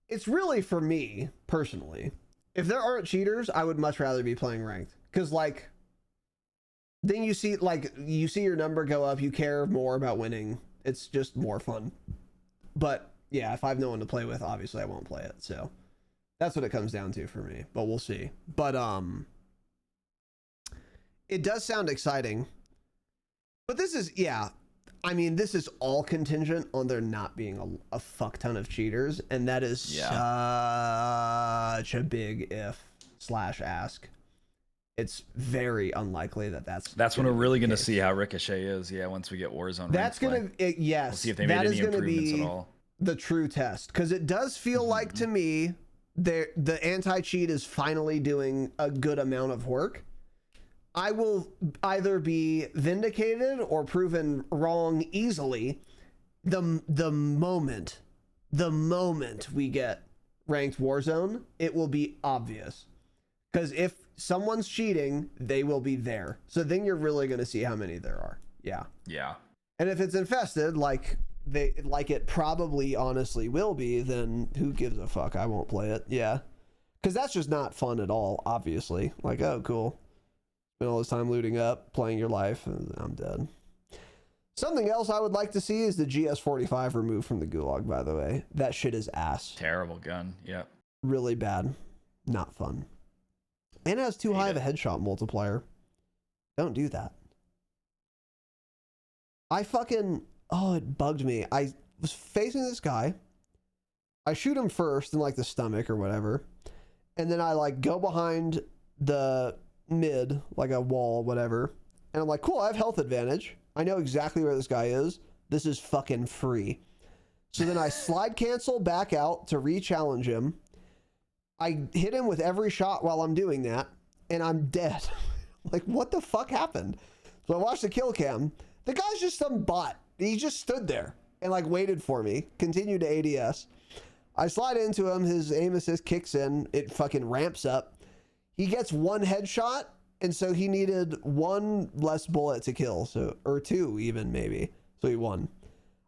it's really, for me personally, if there aren't cheaters, I would much rather be playing ranked because like then you see your number go up, you care more about winning. It's just more fun. But yeah, if I have no one to play with, obviously I won't play it. So that's what it comes down to for me, but we'll see. But it does sound exciting. But this is, yeah, I mean, this is all contingent on there not being a fuck ton of cheaters, and that is such a big if/ask. It's very unlikely that's when we're really going to see how Ricochet is. Yeah, once we get Warzone. That's going to, yes, we'll see if they made any improvements at all. The true test, because it does feel like to me the anti-cheat is finally doing a good amount of work. I will either be vindicated or proven wrong easily the moment we get ranked Warzone. It will be obvious, because if someone's cheating, they will be there. So then you're really going to see how many there are. Yeah. And if it's infested, like it probably honestly will be, then who gives a fuck? I won't play it. Yeah. Because that's just not fun at all, obviously. Like, oh, cool. Spend all this time looting up, playing your life, and I'm dead. Something else I would like to see is the GS45 removed from the Gulag, by the way. That shit is ass. Terrible gun. Yep. Really bad. Not fun. And it has too high of a headshot multiplier. Don't do that. Oh, it bugged me. I was facing this guy. I shoot him first in like the stomach or whatever. And then I like go behind the mid, like a wall, whatever. And I'm like, cool, I have health advantage. I know exactly where this guy is. This is fucking free. So then I slide cancel back out to re-challenge him. I hit him with every shot while I'm doing that. And I'm dead. Like, what the fuck happened? So I watched the kill cam. The guy's just some bot. He just stood there and like waited for me. Continued to ADS. I slide into him. His aim assist kicks in. It fucking ramps up. He gets one headshot, and so he needed one less bullet to kill. So, or two even maybe. So he won.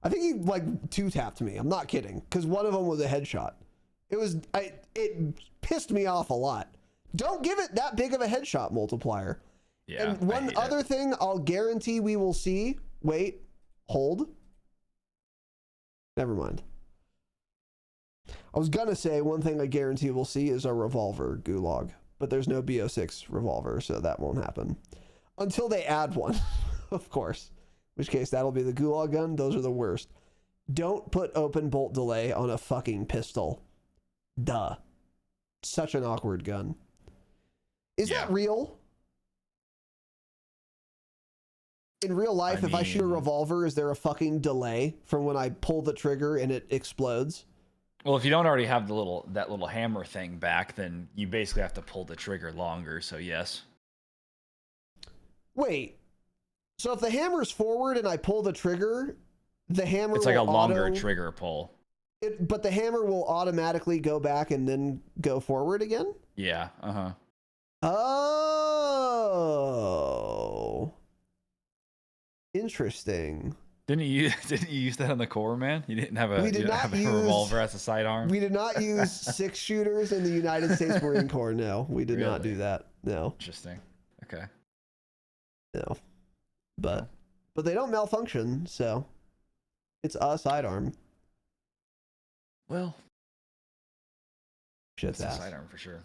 I think he like two-tapped me. I'm not kidding, because one of them was a headshot. It pissed me off a lot. Don't give it that big of a headshot multiplier. Yeah. And one other thing I'll guarantee we will see. Wait. Hold. Never mind. I was gonna say one thing I guarantee we'll see is a revolver Gulag, but there's no BO6 revolver, so that won't happen until they add one, of course. In which case that'll be the Gulag gun. Those are the worst. Don't put open bolt delay on a fucking pistol. Duh. Such an awkward gun. Is that real? In real life, if I shoot a revolver, is there a fucking delay from when I pull the trigger and it explodes? Well, if you don't already have that little hammer thing back, then you basically have to pull the trigger longer, so yes. Wait. So if the hammer's forward and I pull the trigger, the hammer it's like a longer trigger pull. But the hammer will automatically go back and then go forward again? Yeah, uh-huh. Oh. Interesting. Didn't you use that on the core, man? You didn't have a revolver as a sidearm? We did not use 6 shooters in the United States Marine Corps. No, we did not do that. No. Interesting. Okay. No. But they don't malfunction, so it's a sidearm. Well, shit's a ass. sidearm for sure.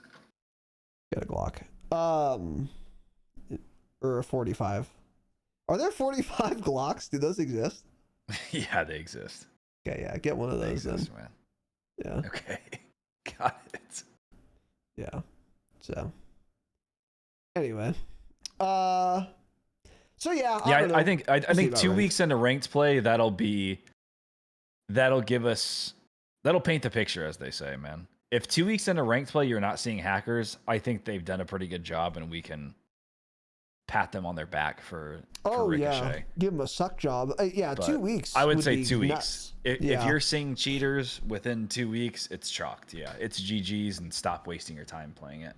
Got a Glock. Or a 45. Are there 45 Glocks? Do those exist? Yeah, they exist. Okay, yeah, get one of those then. Man. Yeah. Okay. Got it. Yeah. So. Anyway. So yeah. I think 2 weeks into ranked play, that'll paint the picture, as they say, man. If 2 weeks into ranked play you're not seeing hackers, I think they've done a pretty good job, and we can pat them on their back for Ricochet. Yeah, give them a suck job. Yeah, but 2 weeks. I would say 2 weeks. Nuts. If you're seeing cheaters within 2 weeks, it's chalked. Yeah, it's GG's, and stop wasting your time playing it.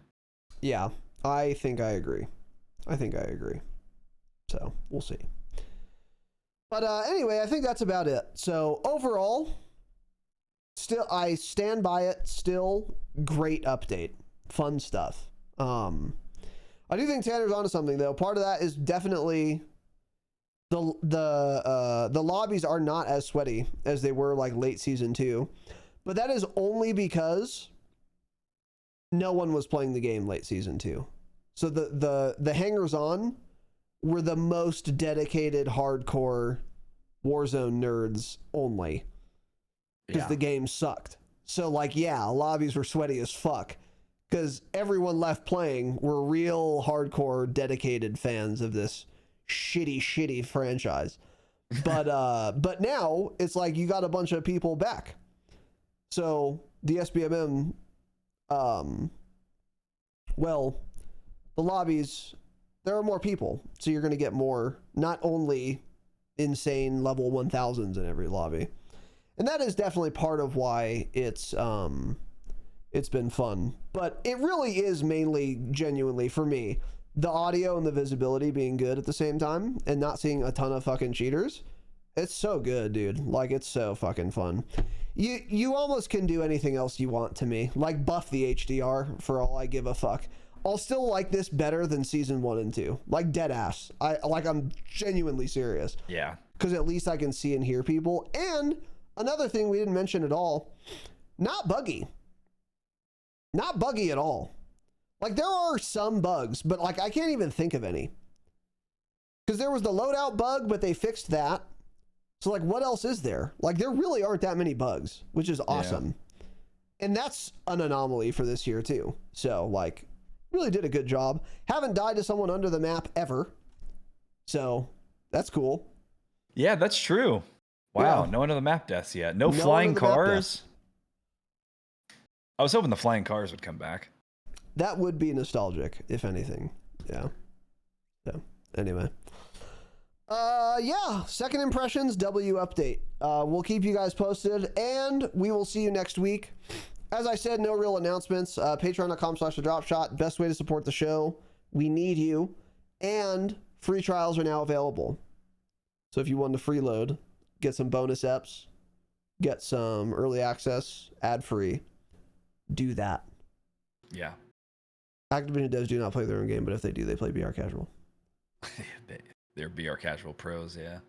Yeah, I think I agree. So we'll see. But anyway, I think that's about it. So overall, still I stand by it. Still great update, fun stuff. I do think Tanner's onto something though. Part of that is definitely the lobbies are not as sweaty as they were like late season 2, but that is only because no one was playing the game late season 2. So the hangers on were the most dedicated hardcore Warzone nerds only, because the game sucked. So like, yeah, lobbies were sweaty as fuck, because everyone left playing were real hardcore dedicated fans of this shitty franchise. But now it's like you got a bunch of people back. So the SBMM, well, the lobbies, there are more people, so you're going to get more, not only insane level 1000s in every lobby. And that is definitely part of why it's been fun. But it really is mainly, genuinely, for me, the audio and the visibility being good at the same time and not seeing a ton of fucking cheaters. It's so good, dude. Like, it's so fucking fun. You almost can do anything else you want to me. Like, buff the HDR for all I give a fuck. I'll still like this better than season 1 and 2. Like, dead ass. I'm genuinely serious. Yeah. Because at least I can see and hear people. And another thing we didn't mention at all, not buggy. Not buggy at all. Like, there are some bugs, but like I can't even think of any. Because there was the loadout bug, but they fixed that. So like, what else is there? Like, there really aren't that many bugs, which is awesome. Yeah. And that's an anomaly for this year too. So like, really did a good job. Haven't died to someone under the map ever. So that's cool. Yeah, that's true. Wow, yeah. No under the map deaths yet. No flying cars. I was hoping the flying cars would come back. That would be nostalgic, if anything. Yeah. So anyway. Yeah, second impressions, W update. We'll keep you guys posted, and we will see you next week. As I said, no real announcements. Patreon.com/thedropshot. Best way to support the show. We need you. And free trials are now available. So if you want to freeload, get some bonus eps, get some early access, ad-free, do that. Yeah. Activision devs do not play their own game, but if they do, they play BR Casual. They're BR Casual pros, yeah.